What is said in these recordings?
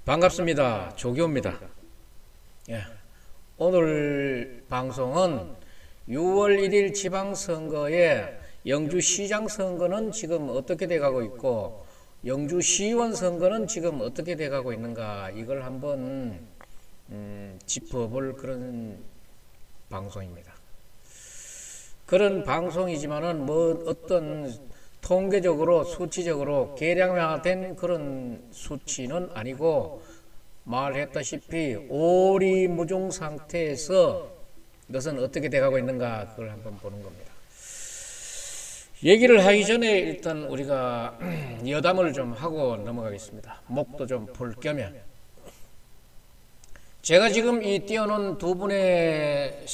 반갑습니다. 조교입니다. 예, 오늘 방송은 6월 1일 지방선거에 영주시장 선거는 지금 어떻게 돼가고 있고 영주시의원 선거는 지금 어떻게 돼가고 있는가, 이걸 한번 짚어볼 그런 방송입니다. 그런 방송이지만은 뭐 어떤 통계적으로 수치적으로 계량화된 그런 수치는 아니고, 말했다시피 오리무중 상태에서 이것은 어떻게 돼가고 있는가, 그걸 한번 보는 겁니다. 얘기를 하기 전에 일단 우리가 여담을 좀 하고 넘어가겠습니다. 목도 좀 풀 겸에 제가 지금 이 띄워놓은 두 분의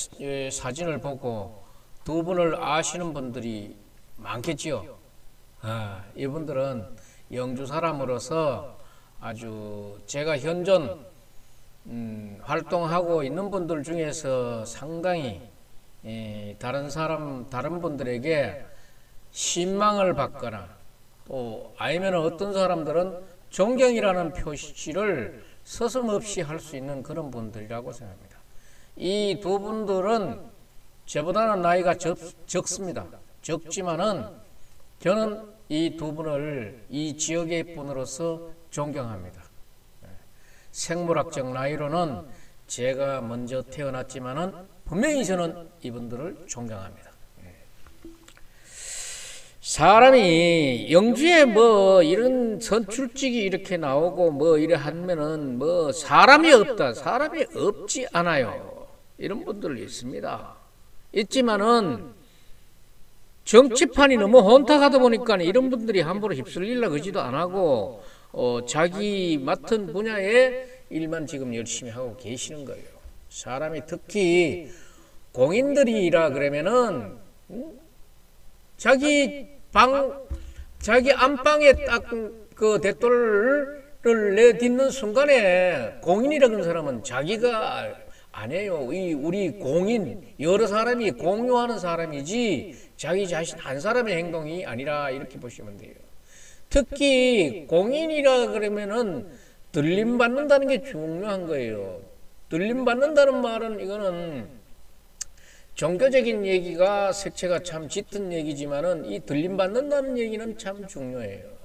사진을 보고 두 분을 아시는 분들이 많겠지요. 이분들은 영주 사람으로서 아주 제가 현존 활동하고 있는 분들 중에서 상당히 다른 분들에게 신망을 받거나, 또 아니면 어떤 사람들은 존경이라는 표시를 서슴없이 할 수 있는 그런 분들이라고 생각합니다. 이 두 분들은 저보다는 나이가 적습니다. 적지만은 저는 이 두 분을 이 지역의 분으로서 존경합니다. 생물학적 나이로는 제가 먼저 태어났지만은 분명히 저는 이분들을 존경합니다. 사람이 영주에 뭐 이런 선출직이 이렇게 나오고 뭐 이래 하면은 뭐 사람이 없다, 사람이 없지 않아요, 이런 분들 있습니다. 있지만은 정치판이 너무 혼탁하다 보니까 이런 분들이 함부로 휩쓸리려고 하지도 안 하고 자기 맡은 분야의 일만 지금 열심히 하고 계시는 거예요. 사람이 특히 공인들이라 그러면은 자기 안방에 딱 그 대돌을 내딛는 순간에 공인이라는 사람은 자기가 아니에요. 우리 공인, 여러 사람이 공유하는 사람이지 자기 자신 한 사람의 행동이 아니라, 이렇게 보시면 돼요. 특히 공인이라 그러면은 들림 받는다는 게 중요한 거예요. 들림 받는다는 말은, 이거는 종교적인 얘기가 색채가 참 짙은 얘기지만은 이 들림 받는다는 얘기는 참 중요해요.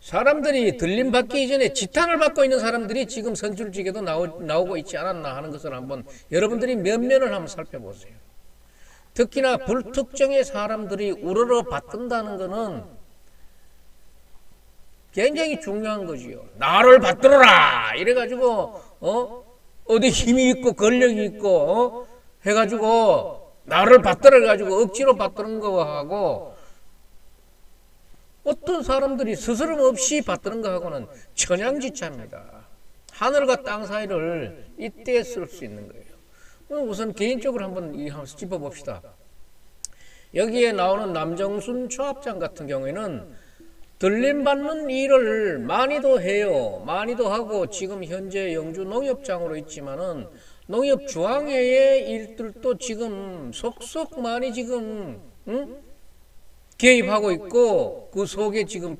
사람들이 들림 받기 이전에 지탄을 받고 있는 사람들이 지금 선출직에도 나오고 있지 않았나 하는 것을 한번 여러분들이 면면을 한번 살펴보세요. 특히나 불특정의 사람들이 우러러 받든다는 것은 굉장히 중요한 거지요. 나를 받들어라 이래가지고 어디 힘이 있고 권력이 있고 해가지고 나를 받들어가지고 억지로 받드는 거하고, 어떤 사람들이 스스럼 없이 받드는 거하고는 천양지차입니다. 하늘과 땅 사이를 이때 쓸 수 있는 거예요. 우선 개인적으로 한번 짚어봅시다. 여기에 나오는 남정순 조합장 같은 경우에는 들림받는 일을 많이도 해요. 많이도 하고 지금 현재 영주 농협장으로 있지만은 농협 중앙회의 일들도 지금 속속 많이 지금 개입하고 있고 그 속에 지금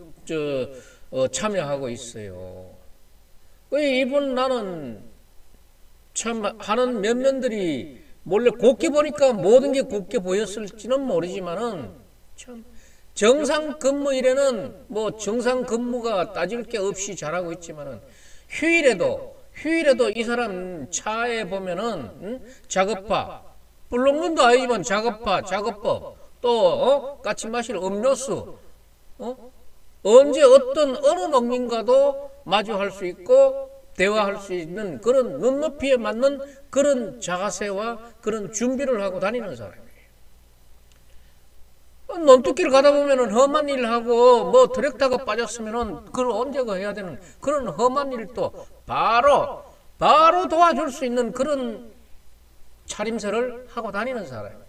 참여하고 있어요. 이분 나는 참 하는 면면들이 몰래 곱게 보니까 모든 게 곱게 보였을지는 모르지만은 참 정상 근무일에는 뭐 정상 근무가 따질 게 없이 잘하고 있지만은 휴일에도 이 사람 차에 보면은 작업파, 불농문도 아니지만 작업법, 또 같이 마실 음료수, 언제 어느 농민과도 마주할 수 있고 대화할 수 있는 그런 눈높이에 맞는 그런 자세와 그런 준비를 하고 다니는 사람이에요. 논두길 가다 보면은 험한 일 하고 뭐 트랙터가 빠졌으면은 그걸 언제가 해야 되는 그런 험한 일도 바로 도와줄 수 있는 그런 차림새를 하고 다니는 사람이에요.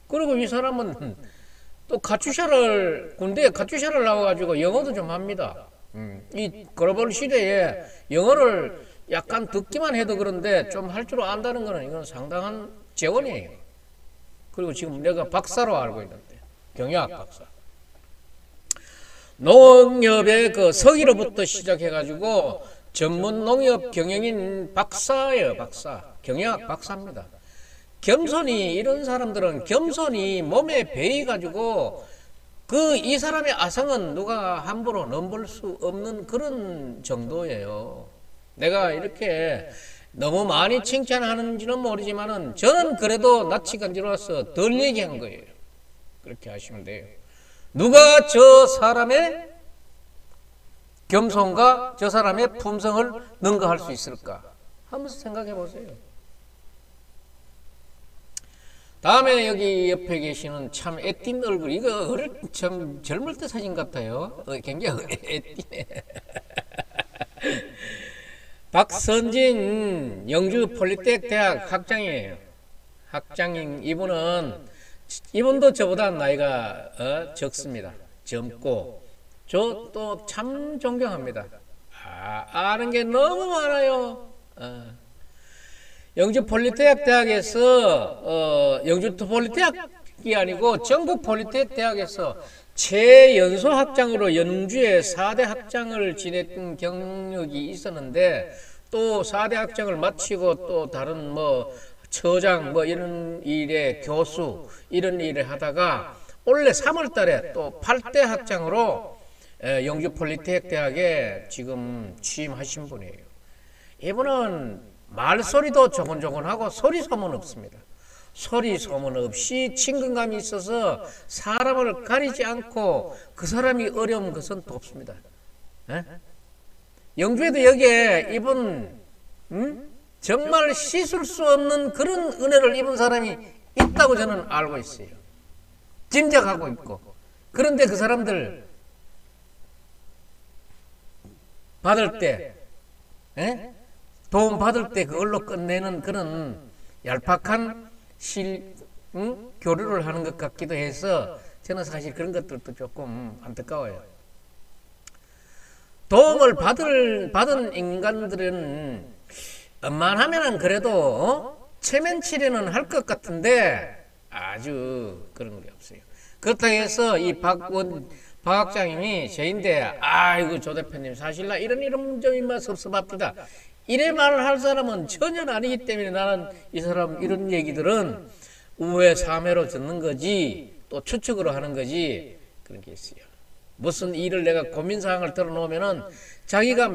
그리고 이 사람은 또 군대에 카투샤를 나와가지고 영어도 좀 합니다. 이 글로벌 시대에 영어를 약간 듣기만 해도 그런데 좀 할 줄 안다는 거는 이건 상당한 재원이에요. 그리고 지금 내가 박사로 알고 있는데, 경영학 박사. 농업의 그 서기로부터 시작해가지고 전문 농업 경영인 박사예요, 박사. 경영학 박사입니다. 겸손이, 이런 사람들은 겸손이 몸에 배이가지고 이 사람의 아성은 누가 함부로 넘볼 수 없는 그런 정도예요. 내가 이렇게 너무 많이 칭찬하는지는 모르지만은 저는 그래도 낯이 간지러워서 덜 얘기한 거예요. 그렇게 하시면 돼요. 누가 저 사람의 겸손과 저 사람의 품성을 능가할 수 있을까? 한번 생각해 보세요. 다음에 여기 옆에 계시는 참 애띤 얼굴, 이거 참 젊을 때 사진 같아요. 굉장히 애띠네. 박선진 영주 폴리텍 대학 학장이에요. 학장인 이분도 저보다 나이가 적습니다. 젊고 저 또 참 존경합니다. 아는 게 너무 많아요. 영주 폴리텍 대학에서 영주 폴리텍이 아니고 전국 폴리텍 대학에서 최연소 학장으로 영주의 4대 학장을 지냈던 경력이 있었는데, 또 4대 학장을 마치고 또 다른 처장 이런 일에 교수 이런 일을 하다가 올해 3월 달에 또 8대 학장으로 영주 폴리텍 대학에 지금 취임하신 분이에요. 이분은 말소리도 조곤조곤하고 소리 소문 없습니다. 소리 소문 없이 친근감이 있어서 사람을 가리지 않고 그 사람이 어려운 것은 또 없습니다. 영주에도 여기에 이분 정말 씻을 수 없는 그런 은혜를 입은 사람이 있다고 저는 알고 있어요. 짐작하고 있고. 그런데 그 사람들 받을 때 도움 받을 때 그걸로 끝내는 그런 얄팍한 교류를 하는 것 같기도 해서 저는 사실 그런 것들도 조금 안타까워요. 도움을 받은 인간들은 웬만하면은 그래도 체면 치레는 할 것 같은데 아주 그런 게 없어요. 그렇다고 해서 이 박 학장님이 저인데, 아이고 조 대표님 사실 나 이런 점이 섭섭합니다, 이래 말을 할 사람은 전혀 아니기 때문에 나는 이 사람 이런 얘기들은 우회 사매로 듣는 거지, 또 추측으로 하는 거지, 그런 게 있어요. 무슨 일을 내가 고민사항을 털어놓으면은 자기가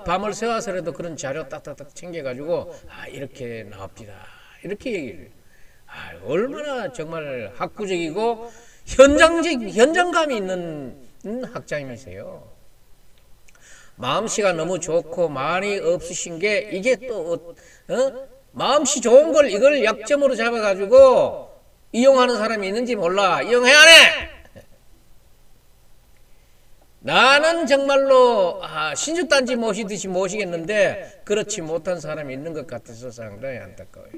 밤을 새워서라도 그런 자료 딱딱딱 챙겨가지고 이렇게 나옵니다, 이렇게 얘기를 해요. 얼마나 정말 학구적이고 현장감이 있는 학장님이세요. 마음씨가 너무 좋고 많이 없으신 게, 이게 또 마음씨 좋은 걸 이걸 약점으로 잡아가지고 이용하는 사람이 있는지 몰라. 이용해야 해. 나는 정말로 신주단지 모시듯이 모시겠는데 그렇지 못한 사람이 있는 것 같아서 상당히 안타까워요.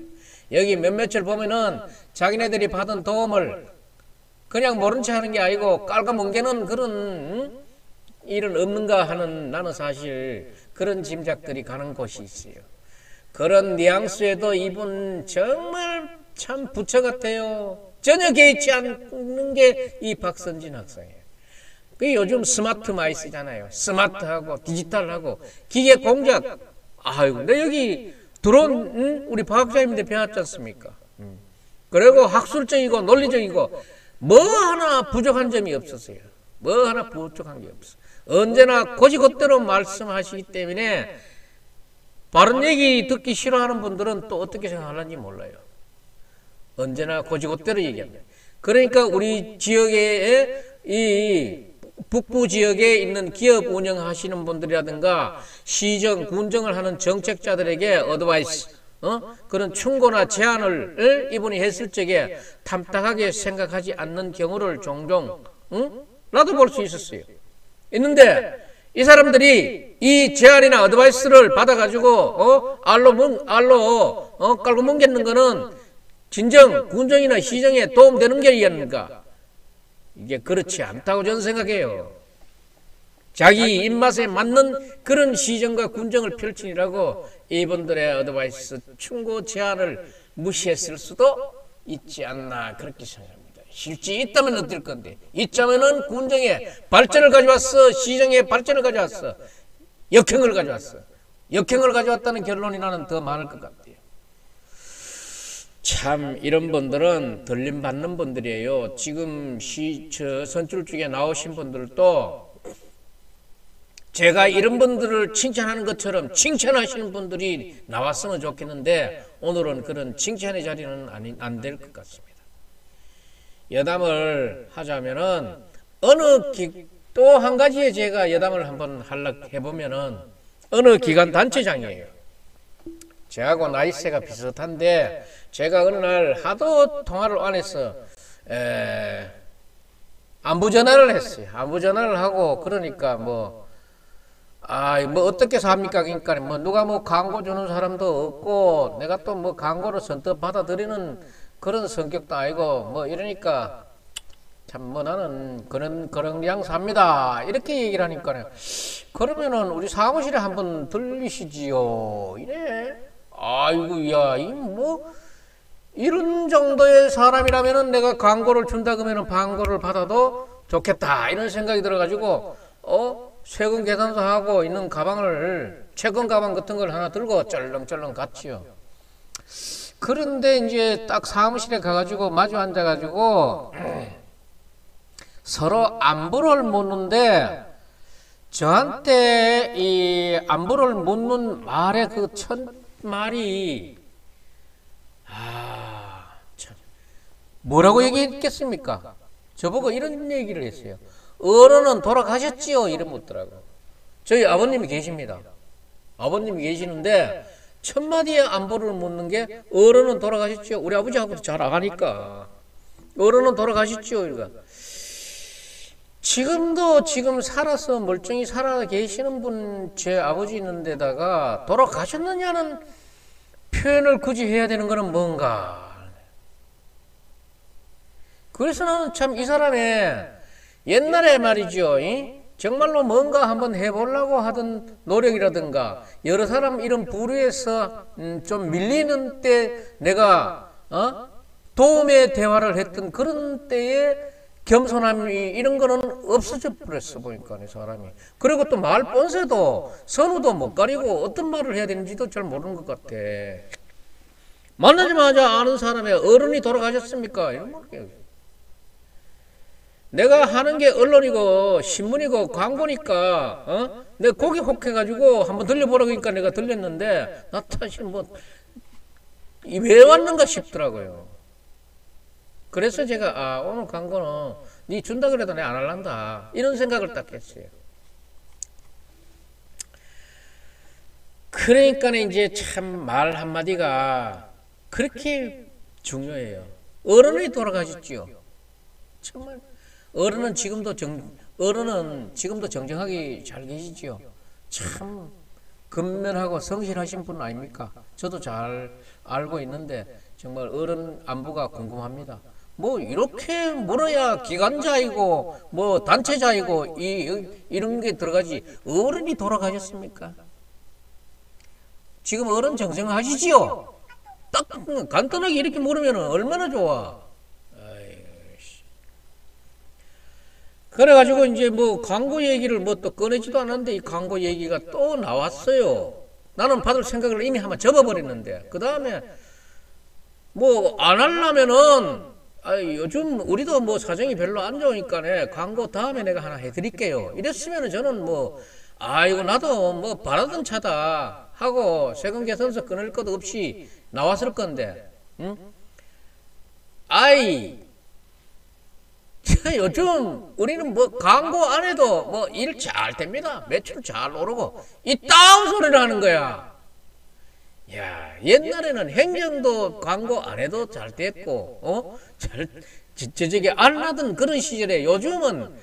여기 몇몇을 보면은 자기네들이 받은 도움을 그냥 모른 체 하는 게 아니고 깔아뭉개는 그런 일은 없는가 하는, 나는 사실 그런 짐작들이 가는 곳이 있어요. 그런 뉘앙스에도 이분 정말 참 부처 같아요. 전혀 개의치 않는 게 이 박선진 학생이에요. 그 요즘 스마트 많이 쓰잖아요. 스마트하고 디지털하고 기계 공작. 근데 여기 들어온 우리 박 학장님인데 배웠지 않습니까? 그리고 학술적이고 논리적이고 뭐 하나 부족한 점이 없었어요. 뭐 하나 부족한 게 없어. 언제나 곧이곧대로 말씀하시기 때문에 바른 얘기 듣기 싫어하는 분들은 또 어떻게 생각하는지 몰라요. 언제나 곧이곧대로 얘기합니다. 그러니까 우리 지역에 이 북부 지역에 있는 기업 운영하시는 분들이라든가 시정, 군정을 하는 정책자들에게 어드바이스, 그런 충고나 제안을 이분이 했을 적에 탐탁하게 생각하지 않는 경우를 종종 나도 볼 수 있었어요. 있는데 이 사람들이 이 제안이나 어드바이스를 받아가지고 알로 깔고 뭉개는 거는 진정 군정이나 시정에 도움되는 게 아닙니까? 이게 그렇지 않다고 저는 생각해요. 자기 입맛에 맞는 그런 시정과 군정을 펼치느라고 이분들의 어드바이스, 충고, 제안을 무시했을 수도 있지 않나, 그렇게 생각합니다. 실지 있다면 어떨 건데. 있자면은 군정에 발전을 가져왔어. 시정에 발전을 가져왔어. 역행을 가져왔어. 역행을 가져왔다는 결론이 나는 더 많을 것 같아요. 참 이런 분들은 들림 받는 분들이에요. 지금 선출 중에 나오신 분들도 제가 이런 분들을 칭찬하는 것처럼 칭찬하시는 분들이 나왔으면 좋겠는데 오늘은 그런 칭찬의 자리는 안 될 것 같습니다. 여담을 하자면은 또 한 가지에 제가 여담을 한번 해보면은 어느 기관 단체장이에요. 저하고 나이세가 비슷한데 제가 어느 날 하도 통화를 안 해서 안부 전화를 했어요. 안부 전화를 하고 그러니까 뭐 어떻게 삽니까? 그러니까 뭐 누가 뭐 광고 주는 사람도 없고 내가 또 뭐 광고를 선뜻 받아들이는 그런 성격도 아니고 뭐 이러니까 참 뭐 나는 그런 삽니다. 이렇게 얘기를 하니까 그러면은 우리 사무실에 한번 들리시지요. 이래. 아이고 야, 이 뭐 이런 정도의 사람이라면은 내가 광고를 준다 그러면은 광고를 받아도 좋겠다 이런 생각이 들어가지고 세금 계산서 하고 있는 가방을 채권 가방 같은 걸 하나 들고 쩔렁쩔렁 갔지요. 그런데 이제 딱 사무실에 가가지고 마주 앉아가지고 서로 안부를 묻는데 저한테 이 안부를 묻는 말의 그 첫 말이 참 뭐라고 얘기했겠습니까? 저보고 이런 얘기를 했어요. 어른은 돌아가셨지요? 이래 묻더라고. 저희 아버님이 계십니다. 아버님이 계시는데 첫 마디에 안부를 묻는 게 어른은 돌아가셨지요? 우리 아버지하고도 잘 아가니까 어른은 돌아가셨지요? 그러니까 지금 살아서 멀쩡히 살아 계시는 분 제 아버지 있는데다가 돌아가셨느냐는 표현을 굳이 해야 되는 거는 뭔가. 그래서 나는 참 이 사람의 옛날에 말이죠. 정말로 뭔가 한번 해보려고 하던 노력이라든가 여러 사람 이런 부류에서 좀 밀리는 때 내가 도움의 대화를 했던 그런 때에 겸손함이 이런 거는 없어져 버렸어 보니까 이 사람이. 그리고 또 말 본새도 선우도 못 가리고 어떤 말을 해야 되는지도 잘 모르는 것 같아. 만나자마자 아는 사람의 어른이 돌아가셨습니까? 이런 말이에요. 내가 하는 게 언론이고 신문이고 광고니까 내가 고기 혹해가지고 한번 들려보라고 하니까 내가 들렸는데 나 사실 왜 왔는가 싶더라고요. 그래서 제가 오늘 광고는 니 준다 그래도 내가 안 할란다 이런 생각을 딱 했어요. 그러니까 이제 참 말 한마디가 그렇게 중요해요. 어른이 돌아가셨지요. 정말 어른은 지금도 정정하게 잘 계시지요. 참 근면하고 성실하신 분 아닙니까? 저도 잘 알고 있는데 정말 어른 안부가 궁금합니다. 뭐 이렇게 물어야 기관자이고 뭐 단체자이고 이런 게 들어가지. 어른이 돌아가셨습니까? 지금 어른 정정하시지요? 딱 간단하게 이렇게 물으면 얼마나 좋아. 그래가지고 이제 뭐 광고 얘기를 뭐 또 꺼내지도 않았는데 이 광고 얘기가 또 나왔어요. 나는 받을 생각을 이미 한번 접어버렸는데 그 다음에 뭐 안 하려면은 요즘 우리도 뭐 사정이 별로 안 좋으니까 광고 다음에 내가 하나 해드릴게요. 이랬으면은 저는 뭐 이거 나도 뭐 바라던 차다 하고 세금 계산서 끊을 것 없이 나왔을 건데, 응? 요즘 우리는 뭐 광고 안 해도 뭐 일 잘 됩니다. 매출 잘 오르고 이따운 소리를 하는 거야. 야, 옛날에는 행정도 광고 안 해도 잘 됐고, 저기 안 하던 그런 시절에 요즘은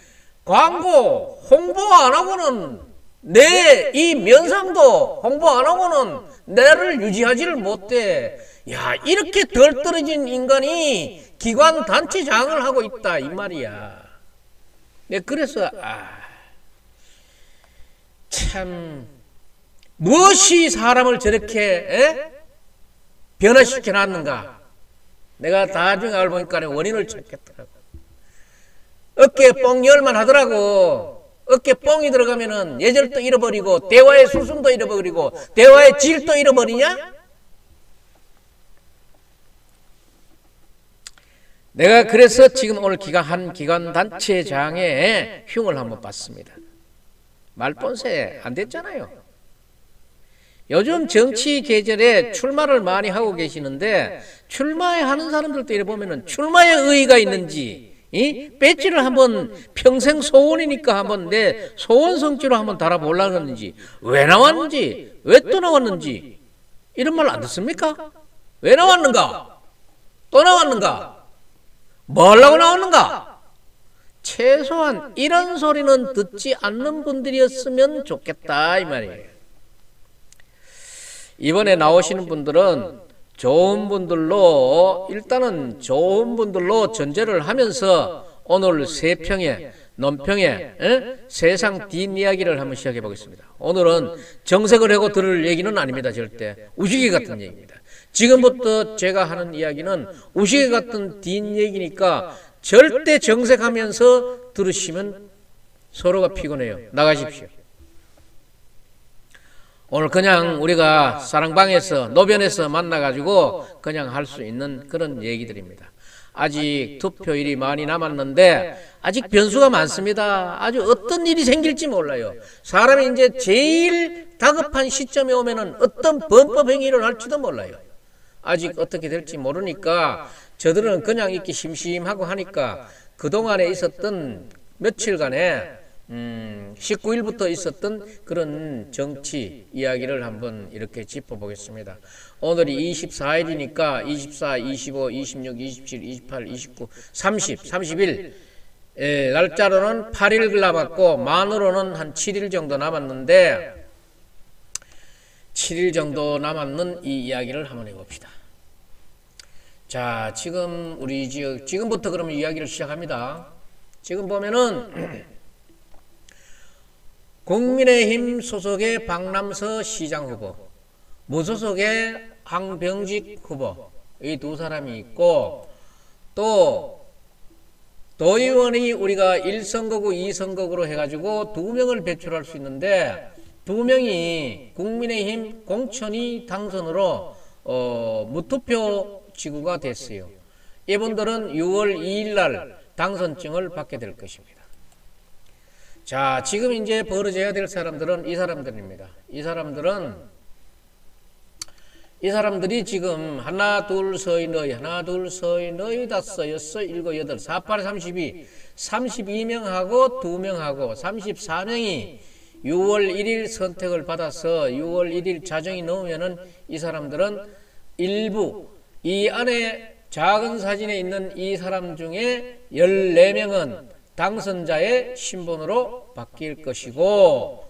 광고 홍보 안 하고는 내 이 면상도 홍보 안 하고는 내를 유지하지를 못해. 야, 이렇게 덜 떨어진 인간이 기관 단체장을 하고 있다 이 말이야. 그래서 참 무엇이 사람을 저렇게 변화시켜 놨는가. 내가 나중에 알고 보니까 원인을 찾겠더라고. 어깨에 뽕 열만 하더라고. 어깨 뽕이 들어가면은 예절도 잃어버리고 대화의 수순도 잃어버리고 대화의 질도 잃어버리냐? 내가 그래서 지금 오늘 한 기관단체장의 흉을 한번 봤습니다. 말본세 안 됐잖아요. 요즘 정치 계절에 출마를 많이 하고 계시는데 출마하는 사람들도 이래 보면은 출마의 의의가 있는지 배지를 한번 평생 소원이니까 한번 내 소원 성취로 한번 달아보려고 하는지 왜 나왔는지 왜 또 나왔는지 이런 말 안 듣습니까? 왜 나왔는가? 또 나왔는가? 뭐 하려고 나왔는가? 최소한 이런 소리는 듣지 않는 분들이었으면 좋겠다 이 말이에요. 이번에 나오시는 분들은 좋은 분들로 일단은 좋은 분들로 전제를 하면서 오늘 세평의 논평의 세상 뒷이야기를 한번 시작해 보겠습니다. 오늘은 정색을 하고 들을 얘기는 아닙니다. 절대 우시개 같은 얘기입니다. 지금부터 제가 하는 이야기는 우시개 같은 뒷얘기니까 절대 정색하면서 들으시면 서로가 피곤해요. 나가십시오. 오늘 그냥 우리가 사랑방에서 노변에서 만나가지고 그냥 할 수 있는 그런 얘기들입니다. 아직 투표일이 많이 남았는데 아직 변수가 많습니다. 아주 어떤 일이 생길지 몰라요. 사람이 이제 제일 다급한 시점에 오면은 어떤 범법 행위를 할지도 몰라요. 아직 어떻게 될지 모르니까 저들은 그냥 이렇게 심심하고 하니까 그동안에 있었던 며칠간에 19일부터 있었던 그런 정치 이야기를 한번 이렇게 짚어보겠습니다. 오늘이 24일이니까 24, 25, 26, 27, 28, 29, 30일 날짜로는 8일 남았고 만으로는 한 7일 정도 남았는데 7일 정도 남았는 이 이야기를 한번 해봅시다. 자, 지금 우리 지금부터 그러면 이야기를 시작합니다. 지금 보면은 국민의힘 소속의 박남서 시장 후보, 무소속의 황병직 후보 이 두 사람이 있고 또 도의원이 우리가 1선거구 2선거구로 해가지고 2명을 배출할 수 있는데 2명이 국민의힘 공천이 당선으로 무투표 지구가 됐어요. 이분들은 6월 2일 날 당선증을 받게 될 것입니다. 자, 지금 이제 벌어져야 될 사람들은 이 사람들입니다. 이 사람들이 지금 하나 둘 서이 너희 하나 둘 서이 너희 다섯 여섯 일곱 여덟 4, 8, 32 32명하고 2명하고 34명이 6월 1일 선택을 받아서 6월 1일 자정이 넘으면은 이 사람들은 일부 이 안에 작은 사진에 있는 이 사람 중에 14명은 당선자의 신분으로 바뀔 것이고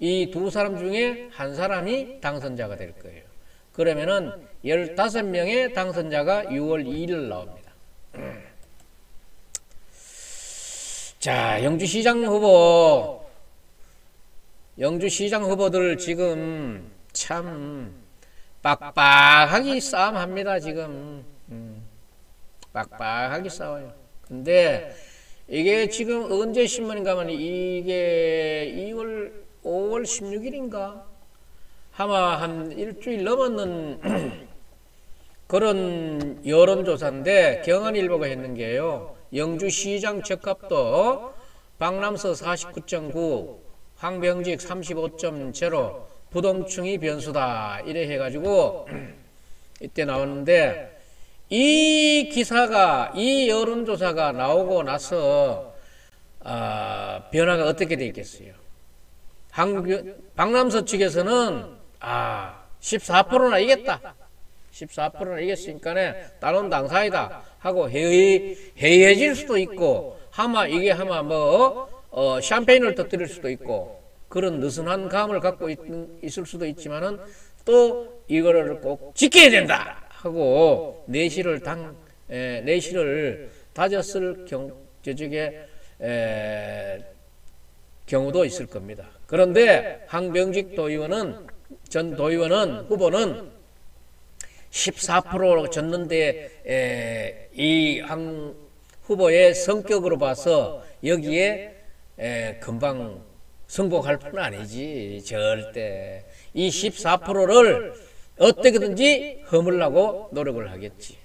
이 두 사람 중에 한 사람이 당선자가 될 거예요. 그러면은 15명의 당선자가 6월 2일 나옵니다. 자, 영주시장 후보들 지금 참 빡빡하게 싸움합니다. 지금 빡빡하게 싸워요. 근데 이게 지금 언제 신문인가 하면 이게 5월 16일인가 아마 한 일주일 넘었는 그런 여론조사인데 경한일보가 했는 게요. 영주시장 적합도 박남서 49.9 황병직 35.0 부동층이 변수다 이래 해가지고 이때 나왔는데 이 기사가 이 여론조사가 나오고 나서 변화가 어떻게 돼 있겠어요? 박남서 측에서는 14%나 이겼다. 14%나 이겼으니까 다른 당사이다 하고 해이해질 수도 있고 이게 샴페인을 터뜨릴 수도 있고 그런 느슨한 감을 갖고 있을 수도 있지만은 또 이거를 꼭 지켜야 된다 하고 내실을 다졌을 경우도 있을 겁니다. 그런데 황병직 전 도의원은 후보는 14%로 졌는데 이 황 후보의 성격으로 봐서 여기에 금방 승복할 뿐 아니지. 절대 이 14%를 어떻게든지 허물라고 노력을 하겠지.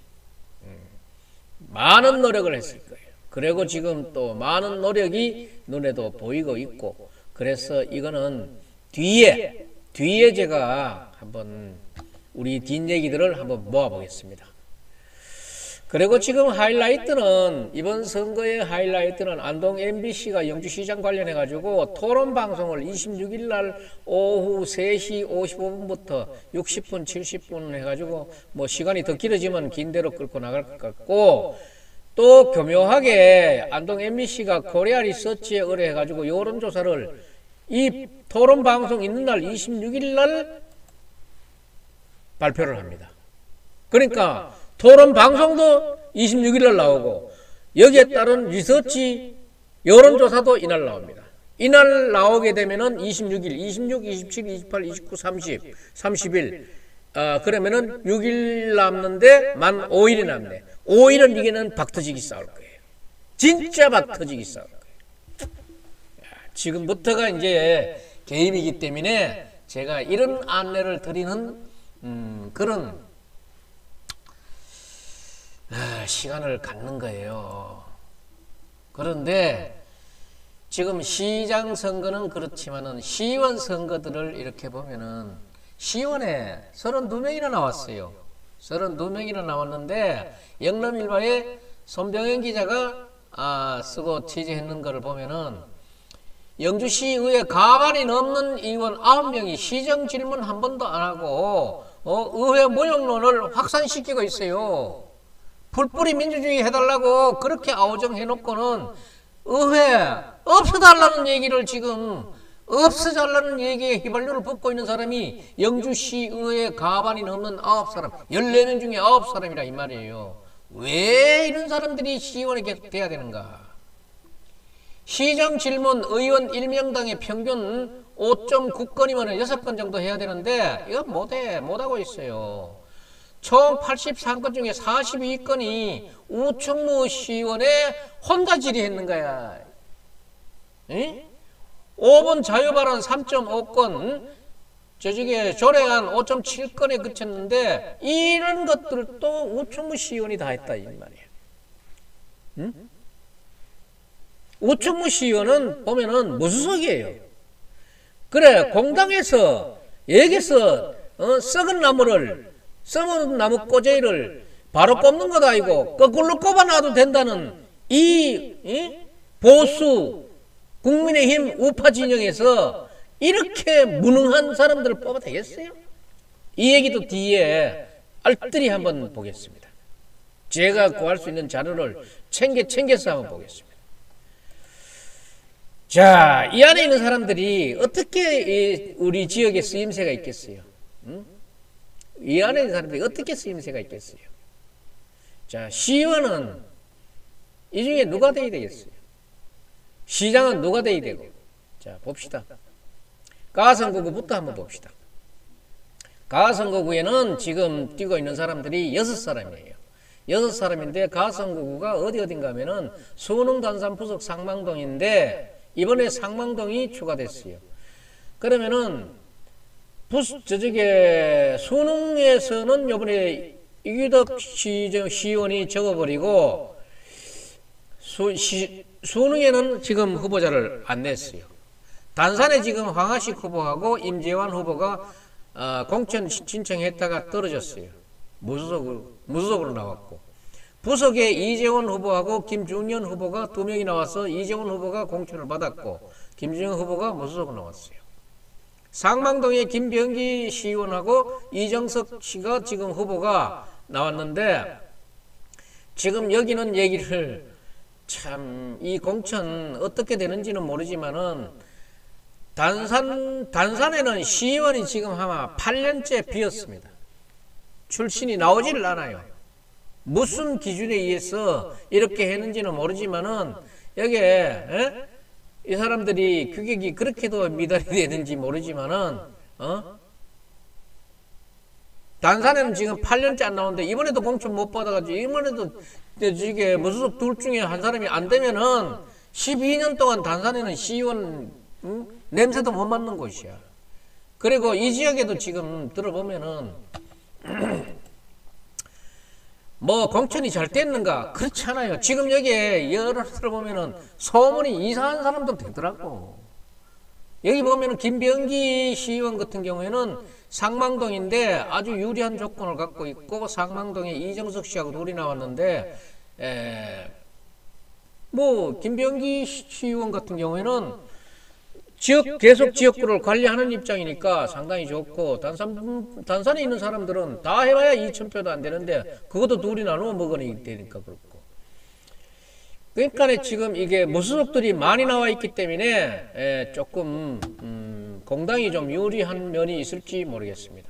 많은 노력을 했을 거예요. 그리고 지금 또 많은 노력이 눈에도 보이고 있고, 그래서 이거는 뒤에 제가 한번 우리 뒷얘기들을 한번 모아보겠습니다. 그리고 지금 하이라이트는, 이번 선거의 하이라이트는 안동 MBC가 영주시장 관련해 가지고 토론 방송을 26일 날 오후 3시 55분부터 60분 70분 해 가지고 뭐 시간이 더 길어지면 긴 대로 끌고 나갈 것 같고, 또 교묘하게 안동 MBC가 코리아 리서치에 의뢰해 가지고 여론조사를 이 토론 방송 있는 날 26일 날 발표를 합니다. 그러니까 토론 방송도 26일 날 나오고, 여기에 따른 리서치 여론조사도 이날 나옵니다. 이날 나오게 되면은 26일, 26, 27, 28, 29, 30, 30일, 그러면은 6일 남는데 만 5일이 남네. 5일은 이게는 박터지기 싸울 거예요. 진짜 박터지기 싸울 거예요. 지금부터가 이제 개입이기 때문에 제가 이런 안내를 드리는 그런 시간을 갖는 거예요. 그런데 지금 시장 선거는 그렇지만은 시의원 선거들을 이렇게 보면은 시의원에 32명이나 나왔어요. 32명이나 나왔는데 영남일보에 손병현 기자가 쓰고 취재했는 것을 보면은 영주시의회 과반이 넘는 의원 9명이 시정 질문 한 번도 안 하고 의회 모욕론을 확산시키고 있어요. 풀뿌리 민주주의 해달라고 그렇게 아우정해놓고는 의회 없애달라는 얘기를 지금 없애달라는 얘기에 휘발유를 붓고 있는 사람이 영주시의회 과반이 넘는 9사람, 14명 중에 9사람이라 이 말이에요. 왜 이런 사람들이 시의원에 계속 돼야 되는가? 시정 질문 의원 1명당의 평균 5.9건이면 6건 정도 해야 되는데 이거 못하고 있어요. 총 83건 중에 42건이 우충무 시의원에 혼자 질의했는 거야. 응? 5번 자유발언 3.5건, 저쪽에 조례안 5.7건에 그쳤는데 이런 것들도 우충무 시의원이 다 했다 이 말이야. 응? 우충무 시의원은 보면은 무수석이에요. 그래, 공당에서 여기서 썩은 나무 꼬재를 바로 꼽는 것 아니고 거꾸로 꼽아놔도 된다는 이 보수 국민의힘 우파 진영에서 이렇게 무능한 사람들을 뽑아 되겠어요? 이 얘기도 뒤에 알뜰히 한번 보겠습니다. 제가 구할 수 있는 자료를 챙겨서 한번 보겠습니다. 자, 이 안에 있는 사람들이 어떻게 우리 지역에 쓰임새가 있겠어요? 응? 이 안에 있는 사람들이 어떻게 쓰임새가 있겠어요? 자, 시의원은 이 중에 누가 돼야 되겠어요? 시장은 누가 돼야 되고? 자, 봅시다. 가선거구부터 한번 봅시다. 가선거구에는 지금 뛰고 있는 사람들이 6사람이에요. 6사람인데 가선거구가 어딘가 하면은 수능 단산 부속 상망동인데 이번에 상망동이 추가됐어요. 그러면은 저쪽에 수능에서는 이번에 이규덕 시의원이 적어버리고 수능에는 지금 후보자를 안 냈어요. 단산에 지금 황하식 후보하고 임재환 후보가 공천 신청했다가 떨어졌어요. 무소속으로 나왔고, 부석에 이재원 후보하고 김중현 후보가 2명이 나와서 이재원 후보가 공천을 받았고 김중현 후보가 무소속으로 나왔어요. 상망동에 김병기 시의원하고 이정석 씨가 지금 후보가 나왔는데, 지금 여기는 얘기를 참 이 공천 어떻게 되는지는 모르지만은 단산에는 시의원이 지금 아마 8년째 비었습니다. 출신이 나오지를 않아요. 무슨 기준에 의해서 이렇게 했는지는 모르지만은 여기에 이 사람들이 규격이 그렇게도 미달이 되는지 모르지만은 단산에는 지금 8년째 안 나오는데 이번에도 공천 못 받아가지고 이번에도 이게 무소속 둘 중에 한 사람이 안 되면은 12년 동안 단산에는 시의원 냄새도 못 맡는 곳이야. 그리고 이 지역에도 지금 들어보면은 뭐 공천이 잘 됐는가? 그렇지 않아요. 지금 여기에 여러 들어보면은 소문이 이상한 사람도 되더라고. 여기 보면은 김병기 시의원 같은 경우에는 상망동인데 아주 유리한 조건을 갖고 있고 상망동에 이정석 씨하고 둘이 나왔는데 뭐 김병기 시의원 같은 경우에는 계속 지역구를 관리하는 입장이니까 상당히 좋고 단산에 있는 사람들은 다 해봐야 2,000표도 안 되는데 그것도 둘이 나누어 먹으니까 그렇고. 그러니까 지금 이게 무소속들이 많이 나와 있기 때문에 조금 공당이 좀 유리한 면이 있을지 모르겠습니다.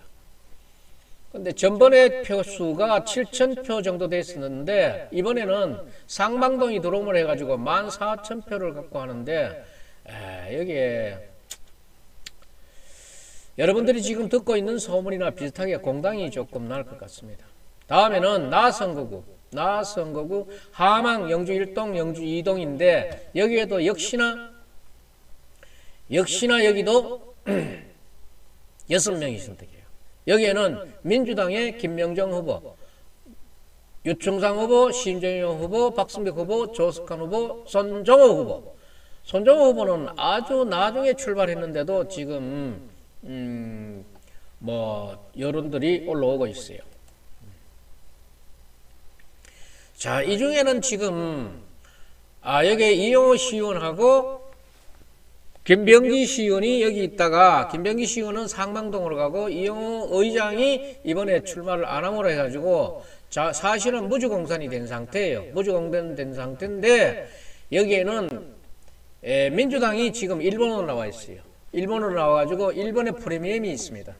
근데 전번에 표수가 7,000표 정도 됐었는데 이번에는 상망동이 들어옴을 해가지고 14,000표를 갖고 하는데 여기에 여러분들이 지금 듣고 있는 소문이나 비슷하게 공당이 조금 나을 것 같습니다. 다음에는 나선거구 하망 영주 1동 영주 2동인데 여기에도 역시나 여기도 6명이 선택해요. 여기에는 민주당의 김명정 후보, 유충상 후보, 심정영 후보, 박승백 후보, 조석환 후보, 손정호 후보. 손정호 후보는 아주 나중에 출발했는데도 지금 뭐 여론들이 올라오고 있어요. 자, 이 중에는 지금 여기 이용호 시의원하고 김병기 시의원이 여기 있다가 김병기 시의원은 상망동으로 가고 이용호 의장이 이번에 출마를 안 함으로 해가지고 사실은 무주공산이 된 상태예요. 무주공산 상태인데 여기에는 민주당이 지금 1번으로 나와 있어요. 1번으로 나와가지고 1번의 프리미엄이 있습니다.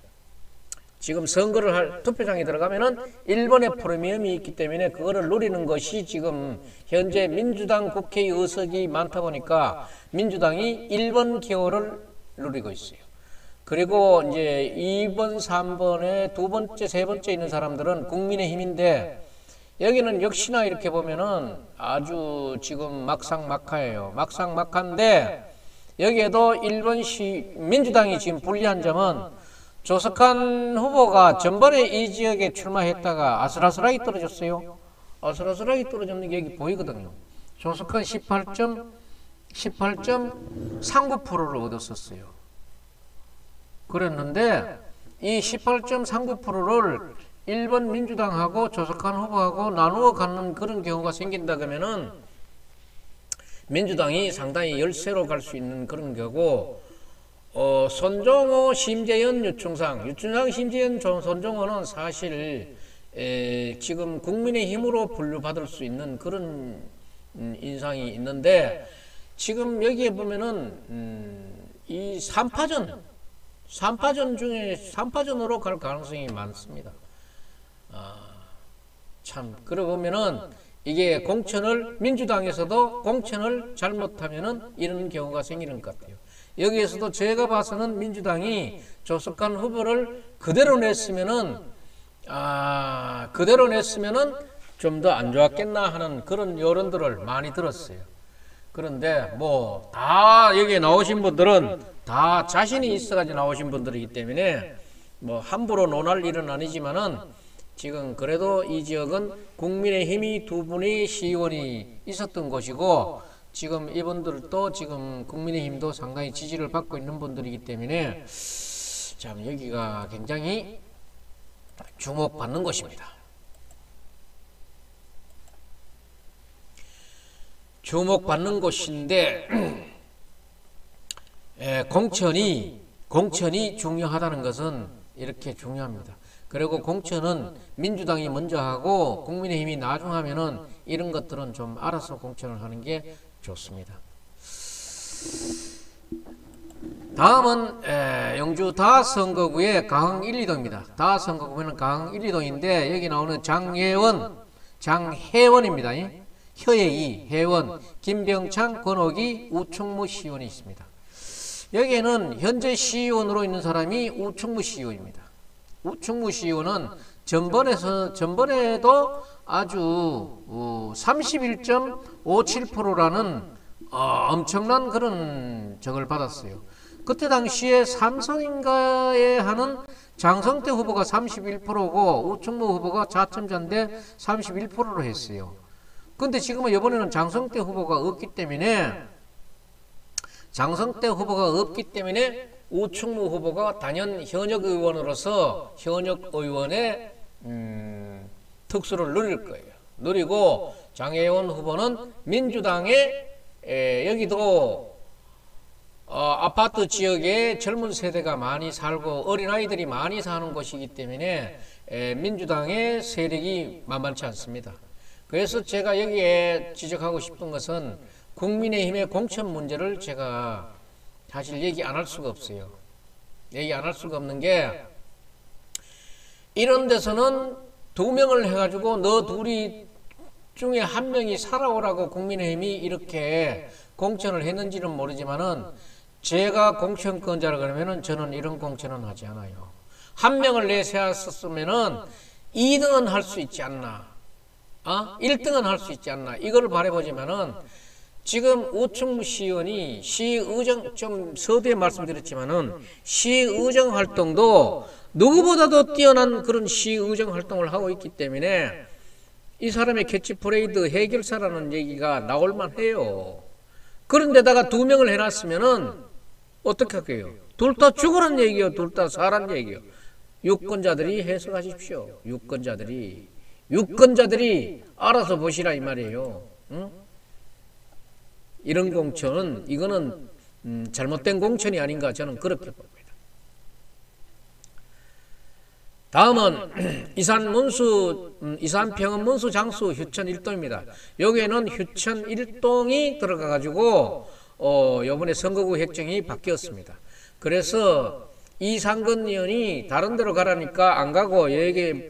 지금 선거를 할 투표장에 들어가면은 1번의 프리미엄이 있기 때문에 그거를 누리는 것이 지금 현재 민주당 국회의석이 많다 보니까 민주당이 1번 기호를 누리고 있어요. 그리고 이제 2번, 3번에 두 번째, 세 번째 있는 사람들은 국민의힘인데 여기는 역시나 이렇게 보면은 아주 지금 막상막하예요. 막상막한데 여기에도 1번 민주당이 지금 불리한 점은 조석환 후보가 전번에 이 지역에 출마했다가 아슬아슬하게 떨어졌어요. 아슬아슬하게 떨어졌는 게 여기 보이거든요. 조석환 18.39%를 얻었었어요. 그랬는데 이 18.39%를 1번 민주당하고 조석환 후보하고 나누어 갖는 그런 경우가 생긴다 그러면은 민주당이 상당히 열세로 갈 수 있는 그런 거고 손정호, 심재현, 유충상, 심재현, 손정호는 사실 지금 국민의힘으로 분류받을 수 있는 그런 인상이 있는데 지금 여기에 보면은 이 3파전 중에 3파전으로 갈 가능성이 많습니다. 참 그러고 보면은 이게 공천을 민주당에서도 공천을 잘못하면은 이런 경우가 생기는 것 같아요. 여기에서도 제가 봐서는 민주당이 조석환 후보를 그대로 냈으면은 좀 더 안 좋았겠나 하는 그런 여론들을 많이 들었어요. 그런데 뭐 다 여기에 나오신 분들은 다 자신이 있어가지고 나오신 분들이기 때문에 뭐 함부로 논할 일은 아니지만은 지금 그래도 이 지역은 국민의힘이 두 분의 시의원이 있었던 곳이고 지금 이분들도 지금 국민의힘도 상당히 지지를 받고 있는 분들이기 때문에 참 여기가 굉장히 주목받는 곳입니다. 주목받는 곳인데 공천이 중요하다는 것은 이렇게 중요합니다. 그리고 공천은 민주당이 먼저 하고 국민의힘이 나중 하면은 이런 것들은 좀 알아서 공천을 하는 게 좋습니다. 다음은 영주 다선거구의 가흥 1, 2동입니다. 다선거구는 가흥 1, 2동인데 여기 나오는 장혜원입니다. 혀의 혜원, 김병창, 권옥이, 우충무 시의원이 있습니다. 여기에는 현재 시의원으로 있는 사람이 우충무 시의원입니다. 우충무 시의원은 전번에도 아주 31.57%라는 엄청난 그런 적을 받았어요. 그때 당시에 삼성인가에 하는 장성태 후보가 31%고 우충무 후보가 자첨자인데 31%로 했어요. 근데 지금은 이번에는 장성태 후보가 없기 때문에 우충무 후보가 단연 현역 의원으로서 현역 의원의 특수를 누릴 거예요. 누리고 장혜원 후보는 민주당의 여기도 아파트 지역에 젊은 세대가 많이 살고 어린아이들이 많이 사는 곳이기 때문에 민주당의 세력이 만만치 않습니다. 그래서 제가 여기에 지적하고 싶은 것은 국민의힘의 공천 문제를 제가 사실 얘기 안 할 수가 없어요. 얘기 안 할 수가 없는 게 이런 데서는 2명을 해가지고 너 둘이 중에 한 명이 살아오라고 국민의힘이 이렇게 공천을 했는지는 모르지만은 제가 공천권자라 그러면은 저는 이런 공천은 하지 않아요. 한 명을 내세웠으면은 2등은 할 수 있지 않나, 1등은 할 수 있지 않나, 이걸 바라보지만은 지금 우충무 시의원이 시의정, 좀 서두에 말씀드렸지만은 시의정 활동도 누구보다도 뛰어난 그런 시의정 활동을 하고 있기 때문에 이 사람의 캐치프레이드 해결사라는 얘기가 나올만 해요. 그런데다가 2명을 해놨으면은 어떻게 할게요? 둘 다 죽으란 얘기요, 둘 다 사란 얘기요. 유권자들이 해석하십시오. 유권자들이 알아서 보시라 이 말이에요. 응? 이런 공천은 이거는 잘못된 공천이 아닌가 저는 그렇게 봅니다. 다음은 이산평은 문수 장수 휴천 1동입니다. 여기에는 휴천 1동이 들어가 가지고 이번에 선거구 획정이 바뀌었습니다. 그래서 이상근 의원이 다른 데로 가라니까 안 가고 여기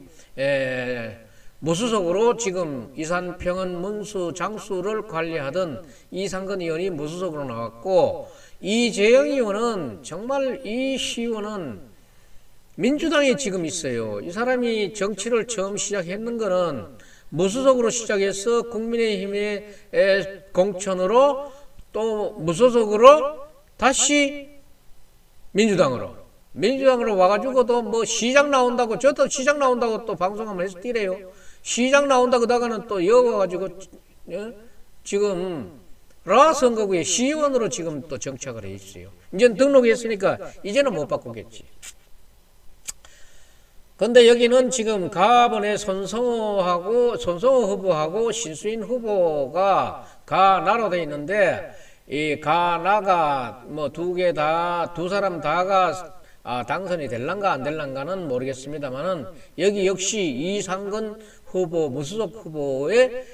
무수속으로 지금 이산평은 문수 장수를 관리하던 이상근 의원이 무수속으로 나왔고, 이재영 의원은 정말 이 시의원은 민주당에 지금 있어요. 이 사람이 정치를 처음 시작했는 거는 무소속으로 시작해서 국민의힘의 공천으로 또 무소속으로 다시 민주당으로 와가지고도 뭐 시장 나온다고, 저도 시장 나온다고 또 방송하면 해서 뛰래요. 시장 나온다고 그다가는 또 여와가지고 지금 선거구에 시의원으로 지금 또 정착을 해 있어요. 이제는 등록했으니까 이제는 못 바꾸겠지. 근데 여기는 지금 가번에 손성호 후보하고 신수인 후보가 가나로 돼 있는데, 이 가나가 뭐 두 사람 다가 당선이 될란가 안 될란가는 모르겠습니다만은, 여기 역시 이상근 후보, 무소속 후보의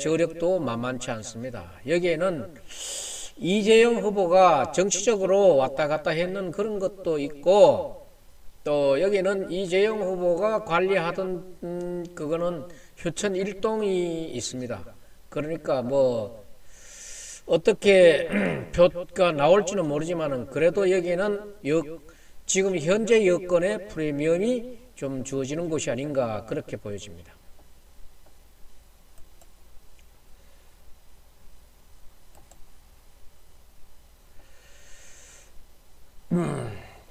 저력도 만만치 않습니다. 여기에는 이재영 후보가 정치적으로 왔다 갔다 했는 그런 것도 있고, 또 여기는 이재영 후보가 관리하던 그거는 휴천 1동이 있습니다. 그러니까 뭐 어떻게 표가 나올지는 모르지만은 그래도 여기는 지금 현재 여건의 프리미엄이 좀 주어지는 것이 아닌가 그렇게 보여집니다.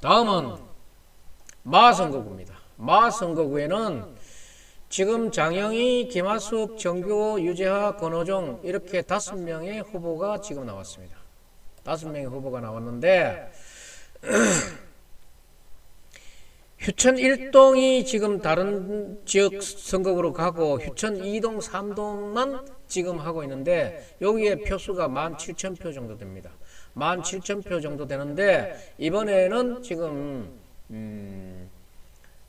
다음은 마선거구입니다. 마선거구에는 지금 장영희, 김하숙, 정규호, 유재하, 권호종 이렇게 5명의 후보가 지금 나왔습니다. 5명의 후보가 나왔는데 휴천 1동이 지금 다른 지역 선거구로 가고 휴천 2동, 3동만 지금 하고 있는데 여기에 표수가 17,000표 정도 됩니다. 17,000표 정도 되는데 이번에는 지금